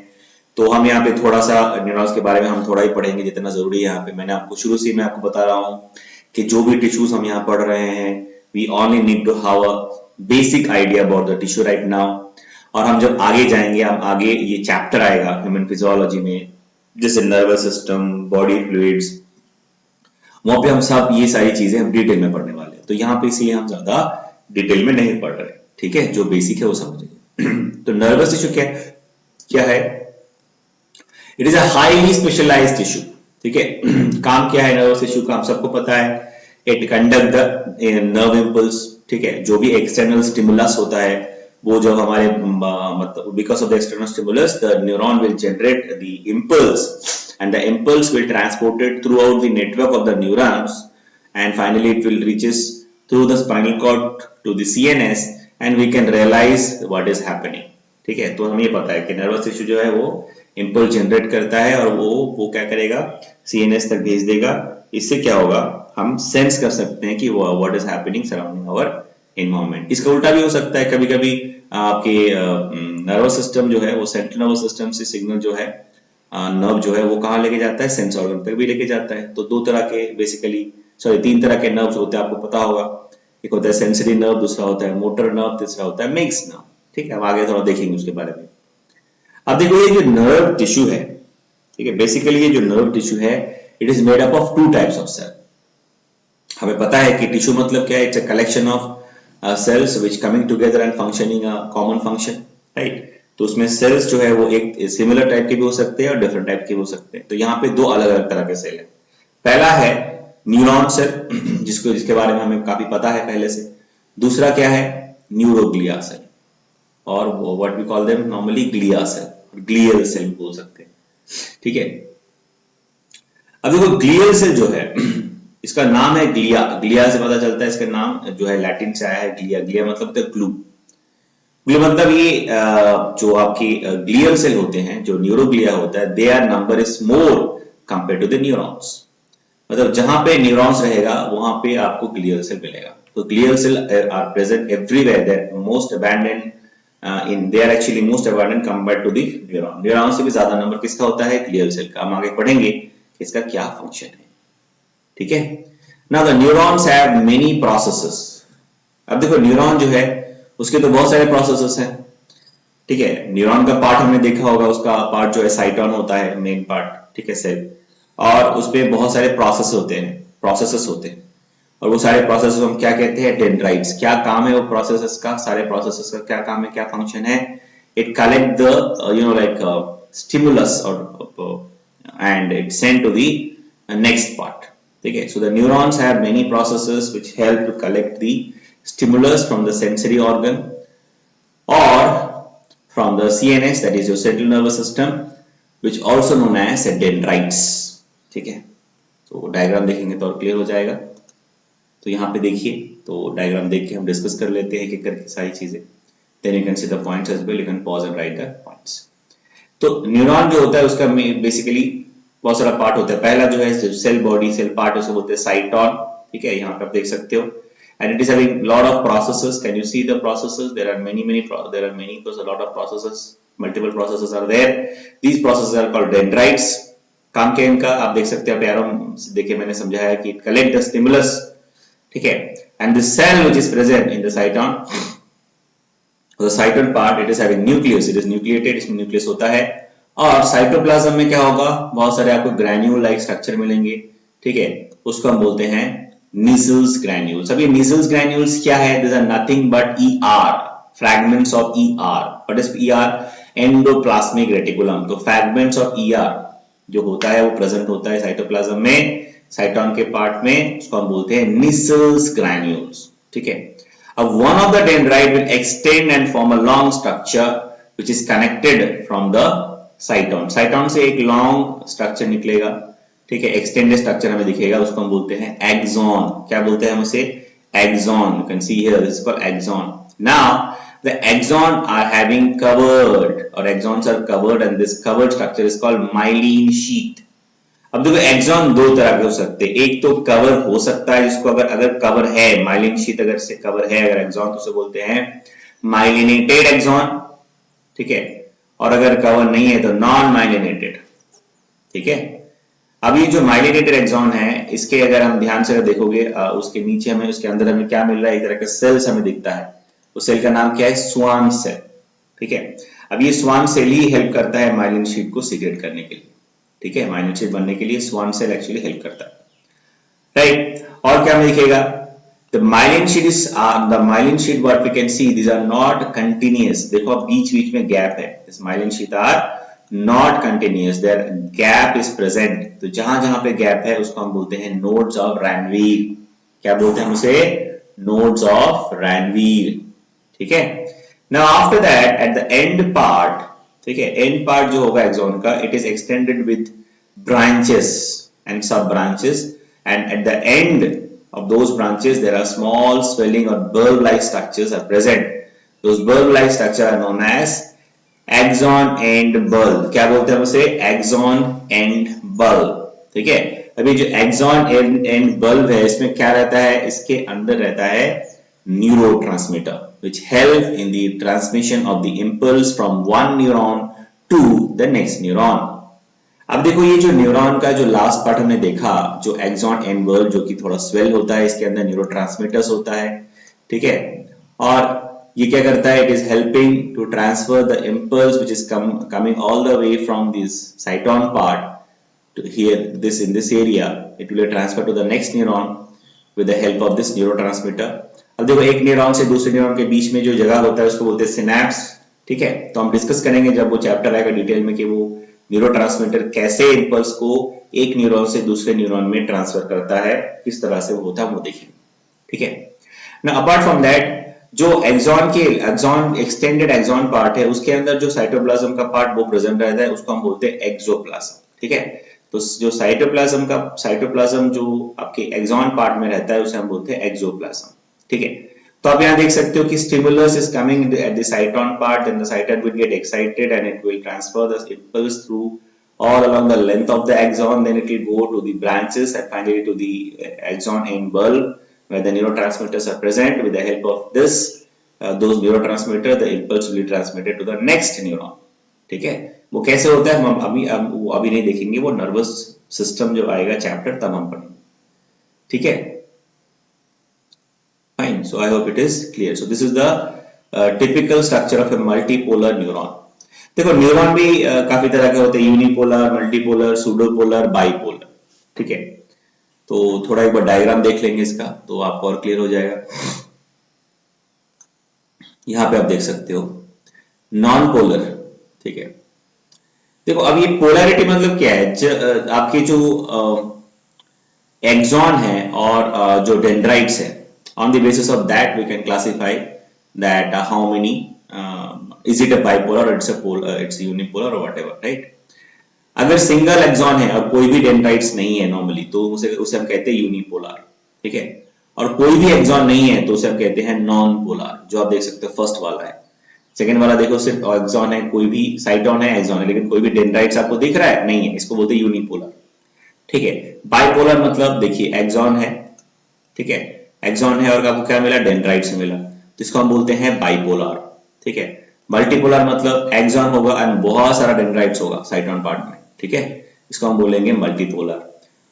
तो हम यहाँ पे थोड़ा सा न्यूरॉन्स के बारे में हम थोड़ा ही पढ़ेंगे जितना जरूरी है. यहाँ पे मैंने आपको शुरू से मैं आपको बता रहा हूँ कि जो भी टिश्यूज हम यहाँ पढ़ रहे हैं, we only need to have a basic idea about the tissue right now. और हम जब आगे जाएंगे, हम आगे ये चैप्टर आएगा ह्यूमन फिजियोलॉजी में, जैसे नर्वस सिस्टम, बॉडी फ्लूइड्स, वहां पे हम सब ये सारी चीजें हम डिटेल में पढ़ने वाले हैं. तो यहाँ पे इसलिए हम ज्यादा डिटेल में नहीं पढ़ रहे, ठीक है. जो बेसिक है वो समझेंगे. तो नर्वस टिश्यू क्या है? It is a highly specialised tissue, ठीक है. काम क्या है नर्वस टिश्यू का, हम सबको पता है. It conduct the nerve impulse, ठीक है. जो भी एक्सटर्नल स्टिमुलस होता है, वो जो हमारे मतलब because of the external stimulus the neuron will generate the impulse, and the impulse will transport it throughout the network of the neurons, and finally it will reaches through the spinal cord to the CNS, and we can realize what is happening, ठीक है. तो हमें पता है कि नर्वस टिश्यू जो है वो इंपल्स जनरेट करता है और वो क्या करेगा, CNS तक भेज देगा. इससे क्या होगा, हम सेंस कर सकते हैं कि what is happening surrounding our environment. इसका उल्टा भी हो सकता है, कभी कभी आपके नर्वस सिस्टम जो है वो सेंट्रल नर्वस सिस्टम से सिग्नल जो है नर्व जो है वो कहाँ लेके जाता है, सेंस ऑर्गन तक भी लेके जाता है. तो तीन तरह के नर्व्स होते हैं, आपको पता होगा. एक होता है सेंसरी नर्व, दूसरा होता है मोटर नर्व, तीसरा होता है मिक्स नर्व, ठीक है. हम आगे थोड़ा देखेंगे उसके बारे में. अब देखो ये जो नर्व टिश्यू है, ठीक है, बेसिकली ये जो नर्व टिश्यू है, it is made up of 2 types of cell. हमें पता है कि टिश्यू मतलब क्या है, it's a collection of cells which coming together and functioning a common function, right. तो उसमें सेल्स जो है वो एक सिमिलर टाइप के भी हो सकते हैं और डिफरेंट टाइप के हो सकते हैं. तो यहाँ पे 2 अलग अलग तरह के सेल है. पहला है न्यूरॉन सेल, जिसके बारे में हमें काफी पता है पहले से. दूसरा क्या है, न्यूरोग्लिया सेल, और what we call them normally glia cell, glial cell बोल सकते हैं, ठीक है. अब देखो ग्लियल सेल जो है, इसका नाम है ग्लिया. ग्लिया से पता चलता है इसका नाम जो है लैटिन से आया है, ग्लिया. ग्लिया मतलब ग्लू. मतलब ये जो आपकी ग्लियल सेल होते हैं, जो न्यूरोग्लिया होता है, they are number is more compare to the neurons. मतलब जहां पे न्यूरॉन्स रहेगा वहां पे आपको ग्लियल सेल मिलेगा. तो glial cell are present everywhere. They are most abundant they are actually most abundant compare to the neuron. Neuron से भी ज्यादा नंबर किसका होता है, ग्लियल सेल का. हम आगे पढ़ेंगे कि इसका क्या फंक्शन है, ठीक है. Now the neurons have many processes. अब देखो न्यूरॉन जो है उसके तो बहुत सारे प्रोसेसेस हैं, ठीक है. न्यूरॉन का पार्ट हमने देखा होगा, उसका पार्ट जो है साइटोन होता है, मेन पार्ट, ठीक है, सेल. और उसपे बहुत सारे प्रोसेसेस होते हैं. और वो सारे प्रोसेसेस हम क्या कहते हैं, डेंड्राइट्स. क्या काम है वो प्रोसेसेस का, सारे प्रोसेसेस का क्या काम है, क्या फंक्शन है. It collect the like stimulus और and it send to the next part, ठीक है. So the neurons have many processes which help to collect the stimulus from the sensory organ or from the CNS, that is your central nervous system, which also known as dendrites, ठीक है. तो डायग्राम देखेंगे तो और क्लियर हो जाएगा. तो यहाँ पे देखिए, तो डायग्राम देख के हम डिस्कस कर लेते हैं एक करके सारी चीजें. then you can see the points as well, you can pause and write the points. तो न्यूरॉन जो होता है उसका बेसिकली बहुत सारा पार्ट होता है. पहला जो है सेल बॉडी सेल पार्ट, उसे बोलते हैं साइटोन, ठीक है. यहाँ पे आप देख सकते हो. And it is having lot of processes. Can you see the processes? There are many because a lot of processes, multiple processes are there. These processes are called dendrites. काम क्या इनका आप देख सकते हैं, आप एरो देखिए मैंने समझाया कि it collect the stimulus, ठीक है. And the cell which is present in the cyton, the cyton part, it is having nucleus. It is nucleated, इसमें nucleus होता है. और साइटोप्लाज्म में क्या होगा, बहुत सारे आपको ग्रैन्यूल लाइक स्ट्रक्चर मिलेंगे, ठीक है. उसको हम बोलते हैं Nissls granules. अब ये Nissls granules क्या है? These are nothing but ER, fragments of ER. What is ER? Endoplasmic reticulum. तो fragments of ER जो होता है वो प्रेजेंट होता है साइटोप्लाज्म में. साइटोन के पार्ट में, उसको हम बोलते हैं निसल्स ग्रैन्यूल्स, ठीक है। अब one of the dendrite will extend and form a long structure which is connected from the साइटोन। साइटोन से एक लॉन्ग स्ट्रक्चर निकलेगा, ठीक है, एक्सटेंडेड स्ट्रक्चर हमें दिखेगा, उसको हम बोलते हैं एक्सॉन। क्या बोलते हैं हम उसे? Axon. You can see here this is called axon. Now the axon are having covered or axons are covered and this covered structure is called myelin sheath. अब देखो एक्सॉन दो तरह के हो सकते हैं, एक तो कवर हो सकता है जिसको अगर कवर है, माइलिन शीट अगर से कवर है अगर एक्सॉन, तो उसे बोलते हैं माइलिनेटेड एक्सॉन, ठीक है। और अगर कवर नहीं है तो नॉन माइलिनेटेड, ठीक है। अब ये जो माइलिनेटेड एक्सॉन है, इसके अगर हम ध्यान से देखोगे उसके नीचे हमें, उसके अंदर हमें क्या मिल रहा है? एक तरह का सेल्स हमें दिखता है। उस सेल का नाम क्या है? स्वान सेल, ठीक है। अब ये स्वान सेल ही हेल्प करता है माइलिन शीट को सीक्रेट करने के लिए, ठीक है। माइलिन शीट बनने के लिए स्वान सेल एक्चुअली हेल्प करता है, राइट। और क्या हमें दिखेगा? The myelin sheet is the myelin sheet what we can see, these are not continuous. देखो अब बीच बीच में गैप है, this myelin sheet are not continuous, there gap is present. तो जहां जहां पे गैप है उसको हम बोलते हैं नोड्स ऑफ रैनवीर। क्या बोलते हैं हम उसे? नोड्स ऑफ रैनवीर, ठीक है। Now after that at the end part, ठीक है, एंड पार्ट जो होगा एक्सॉन का, it is extended with branches and sub branches, and at the end of those branches there are small swelling or bulb like structures are present. Those bulb like structure are known as axon end bulb. क्या बोलते हैं उसे? axon end bulb, ठीक है। अभी जो axon end bulb है, इसमें क्या रहता है? इसके अंदर रहता है neurotransmitter which help in the transmission of the impulse from one neuron to the next neuron. अब देखो ये जो न्यूरॉन का जो लास्ट पार्ट हमने देखा, जो एक्सॉन एंड बल्ब जो कि थोड़ा स्वेल होता है, इसके अंदर न्यूरोट्रांसमीटर्स होता है, ठीक है। और ये क्या करता है? It is helping to transfer the impulse which is coming all the way from this cyton part to here this in this area, it will transfer to the next neuron with the help of this neurotransmitter. अब देखो एक न्यूरॉन से दूसरे न्यूरॉन के बीच में जो जगह होता है उसको बोलते हैं सिनैप्स, ठीक है। तो हम डिस्कस करेंगे जब वो चैप्टर आएगा डिटेल में कि वो न्यूरोट्रांसमीटर कैसे इंपल्स को एक न्यूरॉन से दूसरे न्यूरॉन में ट्रांसफर करता है, किस तरह से वो होता है वो देखेंगे, ठीक है ना। अपार्ट फ्रॉम दैट, जो एक्सॉन एक्सटेंडेड एक्सॉन पार्ट है, उसके अंदर जो साइटोप्लाज्म का पार्ट वो प्रेजेंट रहता है, उसको हम बोलते हैं एक्सोप्लाज्म, ठीक है। तो जो साइटोप्लाज्म जो आपके एक्सॉन पार्ट में रहता है उसे हम बोलते हैं एक्सोप्लाज्म, ठीक है। तो आप यहाँ देख सकते हो कि stimulus is coming at the cyton part, then the cyton will get excited and it will transfer the impulse through all along the length of the axon, then it will go to the branches and finally to the axon end bulb where the neurotransmitters are present. With the help of this those neurotransmitters, the impulse will be transmitted to the next neuron, ठीक है। वो कैसे होता है हम अभी नहीं देखेंगे, वो नर्वस सिस्टम जब आएगा चैप्टर तब हम पढ़ेंगे, ठीक है। Fine. So I hope it is clear. So this is the typical structure of a multipolar neuron. देखो न्यूरॉन भी काफी तरह के होते हैं, यूनिपोलर, मल्टीपोलर, सूडोपोलर, बाइपोलर, ठीक है। तो थोड़ा एक बार डायग्राम देख लेंगे इसका तो आपको और क्लियर हो जाएगा। यहाँ पे आप देख सकते हो नॉन पोलर, ठीक है। देखो अब ये पोलैरिटी मतलब क्या है? आपके जो एक्सॉन है और जो डेंड्राइट्स है, on the basis of that we can classify that how many is it a bipolar or it's a unipolar or whatever, right? अगर सिंगल एक्सॉन है और कोई भी डेंड्राइट्स नहीं है नॉर्मली तो उसे हम कहते हैं यूनिपोलर, ठीक है। और कोई भी एक्सॉन नहीं है तो उसे हम कहते हैं नॉन पोलर, जो आप देख सकते हो फर्स्ट वाला है। सेकंड वाला देखो सिर्फ एक्सॉन है, कोई भी साइटोन है, एक्सॉन है, लेकिन कोई भी डेंड्राइट्स आपको दिख रहा है नहीं है, इसको बोलते हैं यूनिपोलर, ठीक है। बाइपोलर मतलब देखिए एक्सॉन है, ठीक है, एक्सॉन है और आपको क्या मिला? डेंड्राइट्स मिला, तो इसको हम बोलते हैं बाइपोलर, ठीक है। मल्टीपोलर मतलब एक्सॉन होगा एंड बहुत सारा डेंड्राइट्स होगा साइटोन पार्ट में, ठीक है, इसको हम बोलेंगे मल्टीपोलर।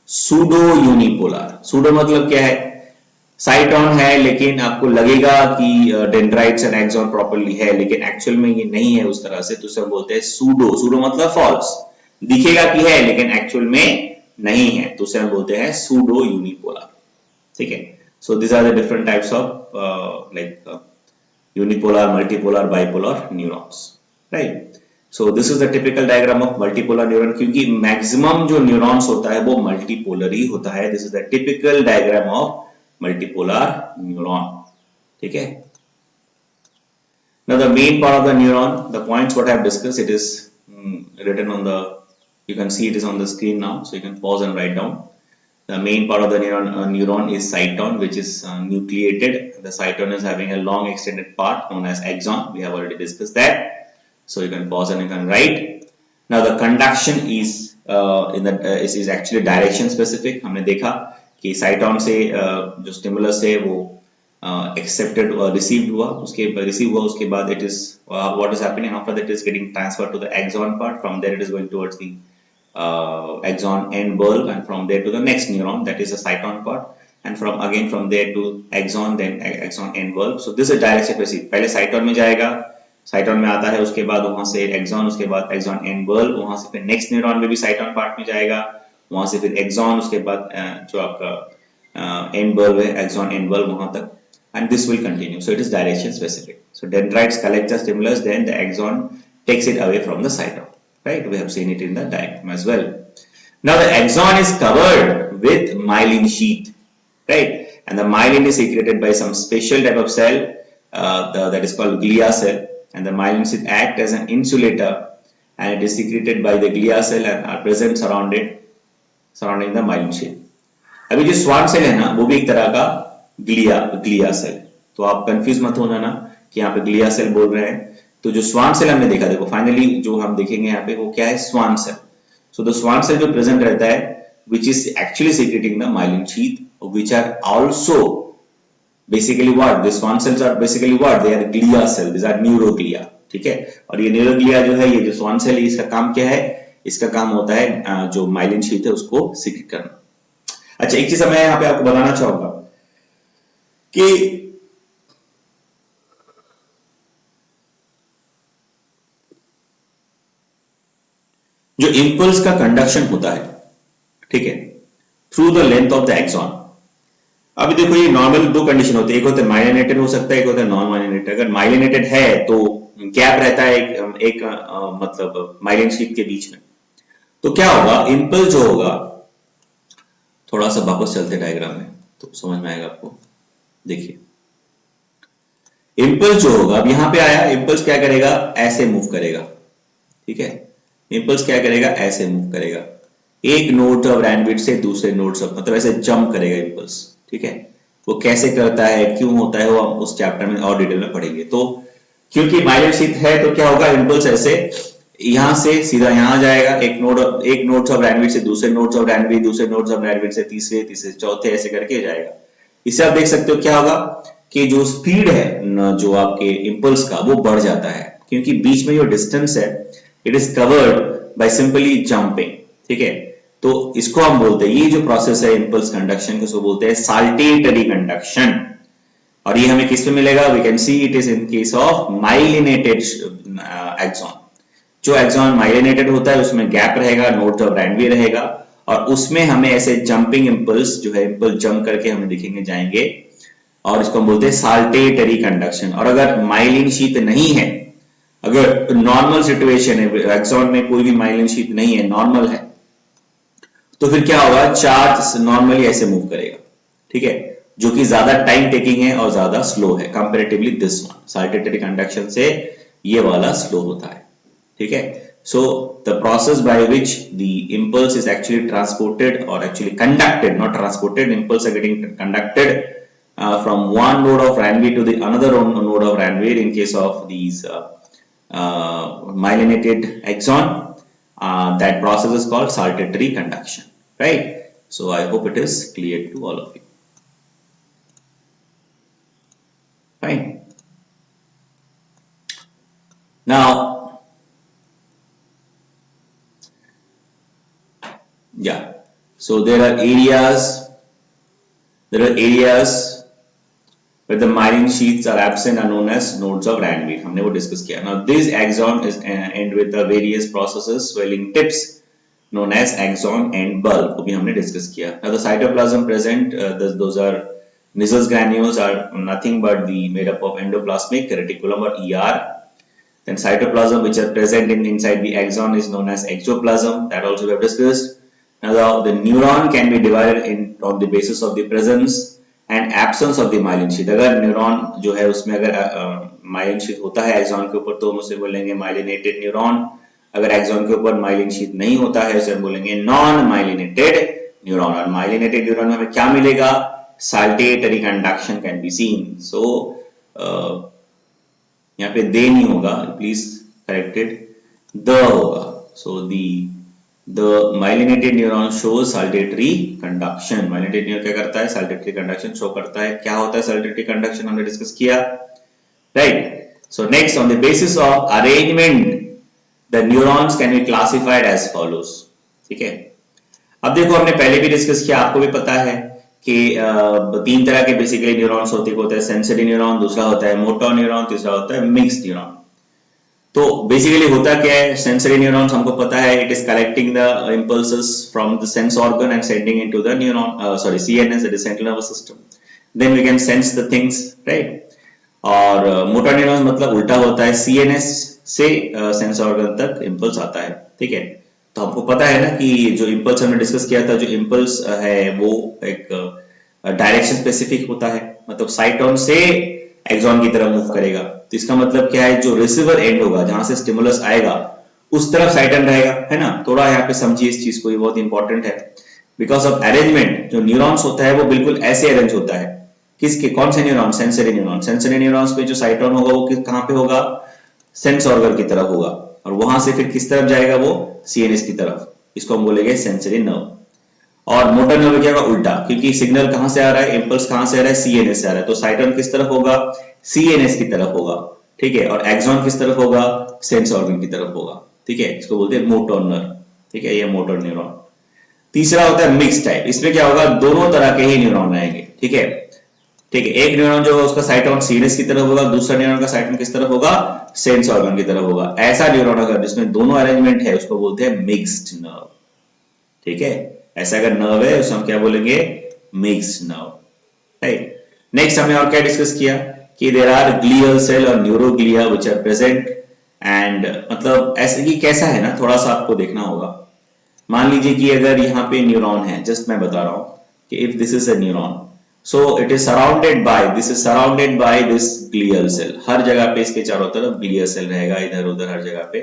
सूडो यूनिपोलर, सूडो मतलब क्या है? साइटोन है लेकिन आपको लगेगा कि डेंड्राइट्स एंड एक्सॉन प्रॉपर्ली है, लेकिन एक्चुअल में ये नहीं है उस तरह से, तो उसे हम बोलते हैं सूडो। सूडो मतलब फॉल्स, दिखेगा कि है लेकिन एक्चुअल में नहीं है, तो उसे हम बोलते हैं सूडो यूनिपोलर, ठीक है। So these are the different types of unipolar, multipolar, bipolar neurons, right? So this is the typical diagram of multipolar neuron, क्योंकि मैक्सिमम जो न्यूरॉन्स होता है वो मल्टीपोलर ही होता है. This is the typical diagram of multipolar neuron. ठीक है. Now the main part of the neuron, the points what I have discussed, it is written on the, you can see it is on the screen now, so you can pause and write down. The main part of the neuron is cyton, which is nucleated. The cyton is having a long extended part known as axon. We have already discussed that. So you can pause and you can write. Now the conduction is is actually direction specific. हमने देखा कि cyton से जो stimulus है वो accepted or received हुआ, उसके बाद it is what is happening after that is getting transferred to the axon part. From there it is going towards the axon end bulb, and from there to the next neuron, that is the cyton part, and from there to axon, then axon end bulb. So this is direction specific. पहले cyton में जाएगा, cyton में आता है, उसके बाद वहां से axon, उसके बाद axon end bulb, वहां से फिर next neuron में भी cyton part में जाएगा, वहां से फिर axon, उसके बाद जो आपका end bulb है, axon end bulb वहां तक, and this will continue. So it is direction specific. So dendrites collect the stimulus, then the axon takes it away from the cyton. Right? We have seen it in the diagram as well. Now the axon is covered with myelin sheath, right? And the myelin is secreted by some special type of cell that is called glia cell, and the myelin sheath act as an insulator, and it is secreted by the glia cell and are present surrounding the myelin sheath. अभी जो स्वान सेल है ना, वो भी एक तरह का ग्लिया सेल. तो आप कंफ्यूज मत होना ना कि यहाँ पे ग्लिया सेल बोल रहे हैं. तो जो स्वान सेल हमने देखा, देखो फाइनली जो हम देखेंगे यहाँ पे वो क्या है, Schwann cell. So the Schwann cell जो प्रेजेंट रहता है, which is actually secreting the myelin sheath, which are also basically what, the swan cells are basically what, they are glia cells, these are neuroglia. ठीक है. और ये न्यूरोग्लिया जो है, ये जो स्वान सेल है, इसका काम क्या है, इसका काम होता है जो माइलिन शीथ है उसको सीक्रेट करना. अच्छा, एक चीज मैं यहाँ पे आपको बताना चाहूंगा कि जो इंपल्स का कंडक्शन होता है, ठीक है, through the length of the axon. अभी देखो ये नॉर्मल दो कंडीशन होते हैं, एक होता है माइलिनेटेड हो सकता है, एक होता है नॉन माइलिनेटेड. अगर माइलिनेटेड है तो गैप रहता है एक मतलब माइलिन शीथ के बीच में. तो क्या होगा, इंपल्स जो होगा, थोड़ा सा वापस चलते डायग्राम में तो समझ में आएगा आपको. देखिए इंपल्स जो होगा, अब यहां पे आया, इंपल्स क्या करेगा, ऐसे मूव करेगा. ठीक है, इंपल्स क्या करेगा, ऐसे मूव करेगा, एक नोड ऑफ रैनविड्थ से दूसरे नोड ऑफ, मतलब ऐसे जंप करेगा इंपल्स. ठीक है, वो कैसे करता है, क्यों होता है, वो हम उस चैप्टर में और डिटेल में पढ़ेंगे. तो क्योंकि माइलिन शीथ है तो क्या होगा, इंपल्स ऐसे यहां से सीधा यहां जाएगा, एक नोड ऑफ रैनविड्थ से दूसरे नोड ऑफ रैनविड्थ, दूसरे नोड ऑफ रैनविड्थ से तीसरे चौथे, ऐसे करके जाएगा. इससे आप देख सकते हो क्या होगा कि जो स्पीड है जो आपके इंपल्स का, वो बढ़ जाता है, क्योंकि बीच में जो डिस्टेंस है, it is covered by simply jumping. ठीक है, तो इसको हम बोलते हैं, ये जो प्रोसेस है इंपल्स कंडक्शन को, इसको बोलते हैं साल्टेटरी कंडक्शन. और ये हमें किस में मिलेगा, we can see it is in case of myelinated axon. जो एक्सॉन माइलिनेटेड होता है उसमें गैप रहेगा, नोड ऑफ रैनवी रहेगा, और उसमें हमें ऐसे जंपिंग इंपल्स जो है, इंपल्स जंप करके हमें दिखेंगे, जाएंगे, और इसको हम बोलते हैं साल्टेटरी कंडक्शन. और अगर माइलिन शीथ नहीं है, अगर नॉर्मल सिचुएशन है, एक्सॉन में कोई भी माइलिन शीथ नहीं है, नॉर्मल है, तो फिर क्या होगा, चार्ज नॉर्मली ऐसे मूव करेगा. ठीक है, जो कि ज्यादा टाइम टेकिंग है और ज्यादा स्लो है comparatively this one. Saltatory conduction से ये वाला स्लो होता है. ठीक है, so the process by which the impulse is actually transported or actually conducted, not transported, impulse are getting conducted from one node of Ranvier to the another node of Ranvier in case of these myelinated axon. That process is called saltatory conduction, right? So I hope it is clear to all of you. Fine. Now, yeah, so there are areas where the myelin sheaths are absent are known as nodes of Ranvier. हमने वो डिस्कस किया. Now this axon is end with the various processes, swelling tips known as axon end bulb, वो भी हमने डिस्कस किया. Now the cytoplasm present, those are Nissls granules are nothing but the made up of endoplasmic reticulum or ER. Then cytoplasm which are present inside the axon is known as exoplasm, that also we have discussed. Now the neuron can be divided on the basis of the presence and absence of the myelin sheath. अगर न्यूरॉन जो है उसमें अगर माइलिन शीथ होता है एक्सॉन के ऊपर तो हम उसे बोलेंगे माइलिनेटेड न्यूरॉन, अगर एक्सॉन के ऊपर माइलिन शीथ नहीं होता है उसे हम बोलेंगे नॉन माइलिनेटेड न्यूरॉन। और माइलिनेटेड न्यूरॉन में हमें क्या मिलेगा? Saltatory conduction can be seen. So यहाँ पे दे नहीं होगा, प्लीज करेक्टेड, द होगा। So the myelinated neuron shows saltatory conduction. Myelinated neuron क्या करता है? साल्टेटरी कंडक्शन शो करता है। क्या होता है साल्टेटरी कंडक्शन? हमने डिस्कस किया, right. So next, on the basis of arrangement the neurons can be classified as follows. ठीक है, अब देखो हमने पहले भी डिस्कस किया, आपको भी पता है कि तीन तरह के बेसिकली न्यूरॉन्स होते हैं, सेंसरी न्यूरॉन, दूसरा होता है मोटर न्यूरॉन, तीसरा होता है मिक्स्ड न्यूरॉन। तो बेसिकली होता क्या है? सेंसरी न्यूरॉन्स हमको पता है, it is collecting the impulses from the sense organ and sending into the neuron, sorry CNS, that is central nervous system, then we can sense the things, right. और मोटर न्यूरॉन्स मतलब उल्टा होता है, सीएनएस से सेंस ऑर्गन तक इंपल्स आता है। ठीक है, तो हमको पता है ना कि जो इंपल्स हमने डिस्कस किया था, जो इंपल्स है वो एक डायरेक्शन स्पेसिफिक होता है, मतलब साइटोन से एक्सॉन की तरफ मूव करेगा। तो इसका मतलब क्या है? जो रिसीवर एंड होगा, जहां से स्टिमुलस आएगा उस तरफ साइटन रहेगा, है ना। थोड़ा यहाँ पे समझिए इस चीज को, ये बहुत इंपॉर्टेंट है। बिकॉज ऑफ अरेंजमेंट, जो न्यूरॉन्स होता है वो बिल्कुल ऐसे अरेंज होता है। किसके? कौन से neuron? Sensory neuron. Sensory neurons पे जो साइटोन होगा वो कहां पे होगा? सेंस ऑर्गन की तरफ होगा, और वहां से फिर किस तरफ जाएगा? वो सीएनएस की तरफ। इसको हम बोलेंगे सेंसरी नर्व। और मोटर नर्व क्या होगा? उल्टा, क्योंकि सिग्नल कहां से आ रहा है, इंपल्स कहां से आ रहा है? सीएनएस से आ रहा है, तो साइटोन किस तरफ होगा? सीएनएस की तरफ होगा। ठीक है, और एक्सॉन किस तरफ होगा? सेंस ऑर्गन की तरफ होगा। ठीक है, इसको बोलते हैं मोटर नर्व। ठीक है, ये मोटर न्यूरॉन। तीसरा होता है मिक्स टाइप। इसमें क्या होगा? दोनों तरह के ही न्यूरॉन आएंगे। ठीक है, ठीक है, एक न्यूरॉन जो उसका साइटोन सीएनएस की तरफ होगा, दूसरा न्यूरॉन का साइटोन किस तरफ होगा? सेंस ऑर्गन की तरफ होगा। ऐसा न्यूरॉन अगर जिसमें दोनों अरेंजमेंट है उसको बोलते हैं मिक्स्ड नर्व। ठीक है, ऐसा अगर नर्व है उसको हम क्या बोलेंगे? Mixed nerve, right. नेक्स्ट हमने और क्या डिस्कस किया कि देयर आर ग्लियल सेल और neuroglia which are present, and मतलब ऐसे कि कैसा है ना, थोड़ा सा आपको देखना होगा। मान लीजिए कि अगर यहाँ पे न्यूरॉन है, जस्ट मैं बता रहा हूं कि if this is a neuron, so it is surrounded by this glial cell। हर जगह पे इसके चारों तरफ ग्लिया सेल रहेगा, इधर उधर हर जगह पे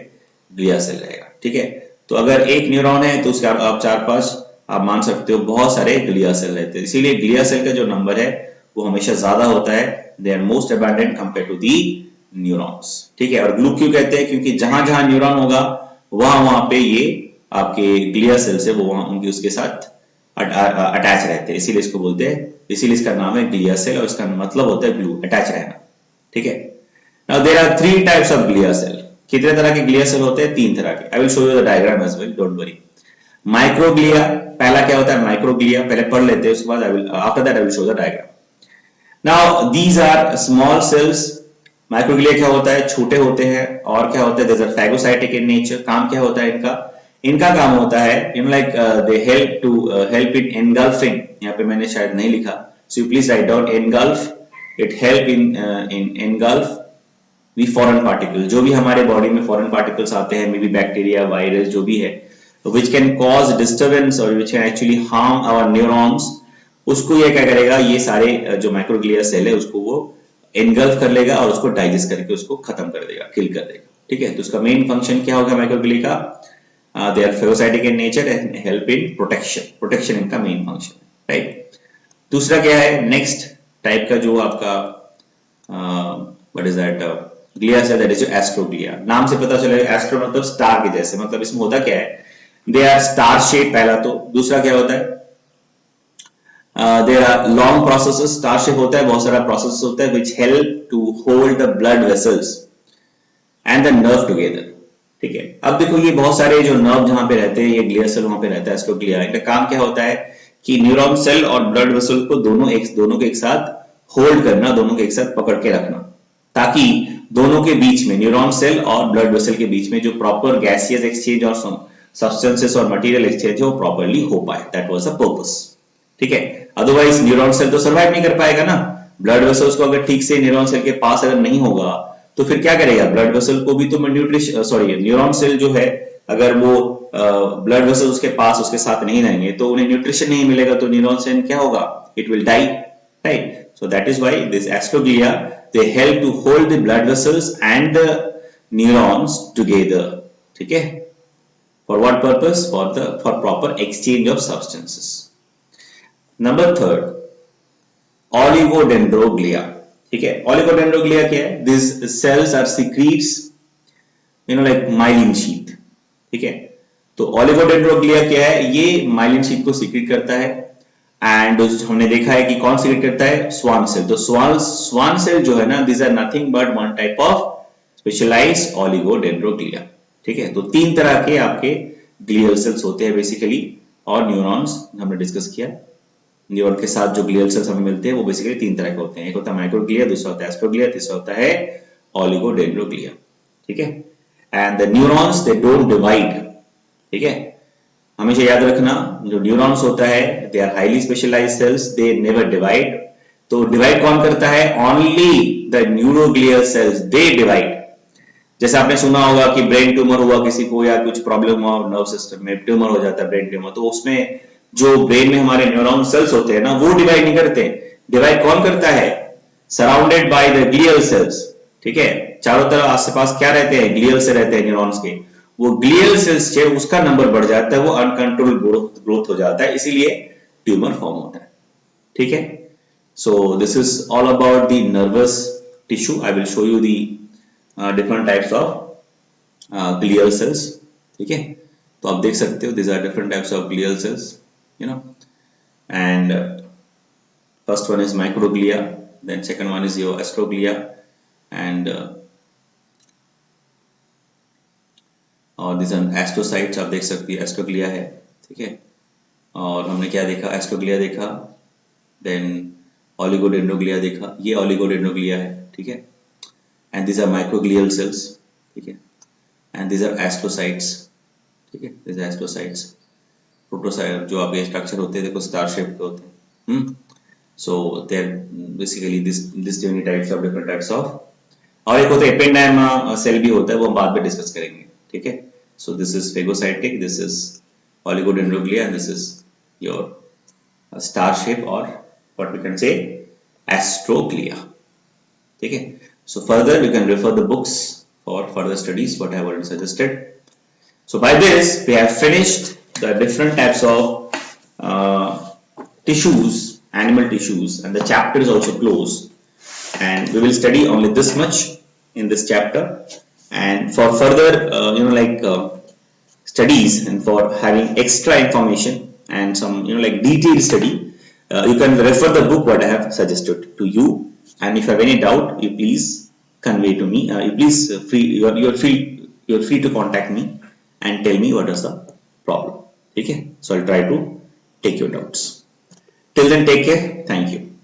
ग्लिया सेल रहेगा। ठीक है, तो अगर एक न्यूरॉन है तो उसके आप 4-5 आप मान सकते हो बहुत सारे ग्लिया सेल रहते हैं। इसीलिए ग्लिया सेल का जो नंबर है वो हमेशा ज्यादा होता है, they are most abundant compare to the neurons. ठीक है, और ग्लू क्यों कहते हैं? क्योंकि जहां जहां न्यूरॉन होगा वहां पे ये आपके ग्लिया सेल से वो वहां उनकी उसके साथ अटैच रहते हैं, इसीलिए इसको बोलते हैं, इसीलिए इसका नाम है ग्लिया सेल, और इसका मतलब होता है ग्लू, अटैच रहना। ठीक है, now there are 3 types of glia cell. कितने तरह के ग्लिया सेल होते हैं? 3 तरह के। I will show you the diagram as well, don't worry. Microglia, पहला क्या होता है? माइक्रोग्लिया पहले पढ़ लेते हैं, उसके बाद after that I will show the diagram. Now these are small cells. Microglia क्या होता है? छोटे होते हैं। और क्या होता है? They are phagocytic in nature. काम क्या होता है इनका? इनका काम होता है like they help in engulfing. यहाँ पे मैंने शायद नहीं लिखा, so you please write down engulf. It help in engulf the foreign particle. जो भी हमारे बॉडी में फॉरेन पार्टिकल्स आते हैं, मे बी बैक्टीरिया, वायरस, जो भी है, which can cause disturbance और which can actually harm our neurons, उसको ये क्या करेगा? ये सारे जो माइक्रोग्लिया सेल है उसको वो एनगल्फ कर लेगा और उसको डाइजेस्ट करके उसको खत्म कर देगा, किल कर देगा। ठीक है, तो उसका मेन फंक्शन क्या होगा माइक्रोग्लिया का? They are phagocytic in nature and help in protection इनका मेन फंक्शन, राइट। दूसरा क्या है? नेक्स्ट टाइप का जो आपका what is that glia cell, that is astroglia. नाम से पता चलेगा, एस्ट्रो मतलब स्टार के जैसे, मतलब इसमें होता क्या है? दे आर स्टार शेप, पहला तो। दूसरा क्या होता है? There are long processes. Star shape होता है, बहुत सारा प्रोसेस होता है which help to hold the blood vessels and the nerve together। ठीक है, अब देखो ये बहुत सारे जो नर्व जहां पे रहते हैं, ये ग्लिया सेल वहां पे रहता है, एस्ट्रोग्लिया। इनका काम क्या होता है कि न्यूरॉन सेल और ब्लड वेसल को दोनों के एक साथ होल्ड करना, दोनों के एक साथ पकड़ के रखना, ताकि दोनों के बीच में, न्यूरॉन सेल और ब्लड वेसल के बीच में जो प्रॉपर गैसियस एक्सचेंज और सब्सटेंसेस और मटेरियल एक्सचेंज हो प्रॉपर्ली हो पाए। That was the purpose. ठीक है, अदरवाइज न्यूरॉन सेल तो सर्वाइव नहीं कर पाएगा ना। ब्लड वेसल्स को अगर ठीक से न्यूरॉन सेल के पास अगर नहीं होगा तो फिर क्या करेगा, ब्लड वेसल को भी तो न्यूट्रिशन, सॉरी न्यूरॉन सेल जो है, अगर वो ब्लड वेसल उसके पास उसके साथ नहीं रहेंगे तो उन्हें न्यूट्रिशन नहीं मिलेगा, तो न्यूरॉन सेल क्या होगा, it will die, right. So that is why this astroglia, they help to hold the blood vessels and the neurons together. ठीक है. For what purpose? For proper exchange of substances. Number third, oligodendroglia. ठीक है. Oligodendroglia क्या है? These cells are secretes, like myelin sheath. ठीक है. तो oligodendroglia क्या है? ये myelin sheath को secrete करता है. एंड हमने देखा है कि कौन सीक्रेट करता है, स्वान सेल. तो स्वान सेल जो है ना, these are nothing but one type of specialized oligodendroglia. ठीक है. तो तीन तरह के आपके ग्लियल सेल्स होते हैं बेसिकली, और न्यूरॉन्स हमने डिस्कस किया. न्यूरॉन के साथ जो ग्लियल सेल्स हमें मिलते हैं वो बेसिकली तीन तरह के होते हैं. एक होता है माइक्रोग्लिया, दूसरा होता है एस्ट्रोग्लिया, तीसरा होता है ओलिगोडेंड्रोग्लिया. ठीक है. And the neurons they don't divide. ठीक है. हमेशा याद रखना, जो न्यूरॉन्स होता है, they are highly specialised cells, they never divide. तो डिवाइड कौन करता है, only the neuroglial cells, they divide. जैसे आपने सुना होगा कि ब्रेन ट्यूमर हुआ किसी को, या कुछ प्रॉब्लम हुआ नर्व सिस्टम में, ट्यूमर हो जाता है ब्रेन ट्यूमर, तो उसमें जो ब्रेन में हमारे न्यूरॉन सेल्स होते हैं ना, वो डिवाइड नहीं करते. डिवाइड कौन करता है, surrounded by the glial cells. ठीक है. चारों तरफ आसपास क्या रहते हैं, ग्लियल से रहते हैं न्यूरॉन्स के. वो ग्लियल सेल्स से उसका नंबर बढ़ जाता है, वो अनकंट्रोल ग्रोथ हो जाता है, इसीलिए ट्यूमर फॉर्म होता है. ठीक है. So this is all about the nervous tissue. I will show you the different types of glial cells. ठीक है. तो आप देख सकते हो, these are different types of glial cells, and first one is microglia, then second one is your astroglia, and और these are astrocytes. आप देख सकते हैं एस्ट्रोग्लिया है. ठीक है. और हमने क्या देखा, एस्ट्रोग्लिया देखा, then ओलिगोडेंड्रोग्लिया देखा, ये ओलिगोडेंड्रोग्लिया है. ठीक है. and these are microglial cells. ठीक है. and these are astrocytes. ठीक है. these are astrocytes. प्रोटोसाइट जो आपके स्ट्रक्चर होते हैं, देखो स्टार शेप के होते हैं. so they are basically this many types of different types of. और एक होता है एपेंडाइम सेल भी होता है, वो हम बाद में डिस्कस करेंगे. ठीक है. so this is phagocytic, this is oligodendroglia, and this is your star shape, or what we can say astroglia. ठीक है. So further you can refer the books for further studies what I have already suggested. So by this we have finished the different types of tissues, animal tissues, and the chapter is also closed, and we will study only this much in this chapter. And for further studies, and for having extra information and some detailed study, you can refer the book what I have suggested to you. And if you have any doubt, you please convey to me. You are free to contact me and tell me what is the problem. Okay? So I'll try to take your doubts. Till then, take care. Thank you.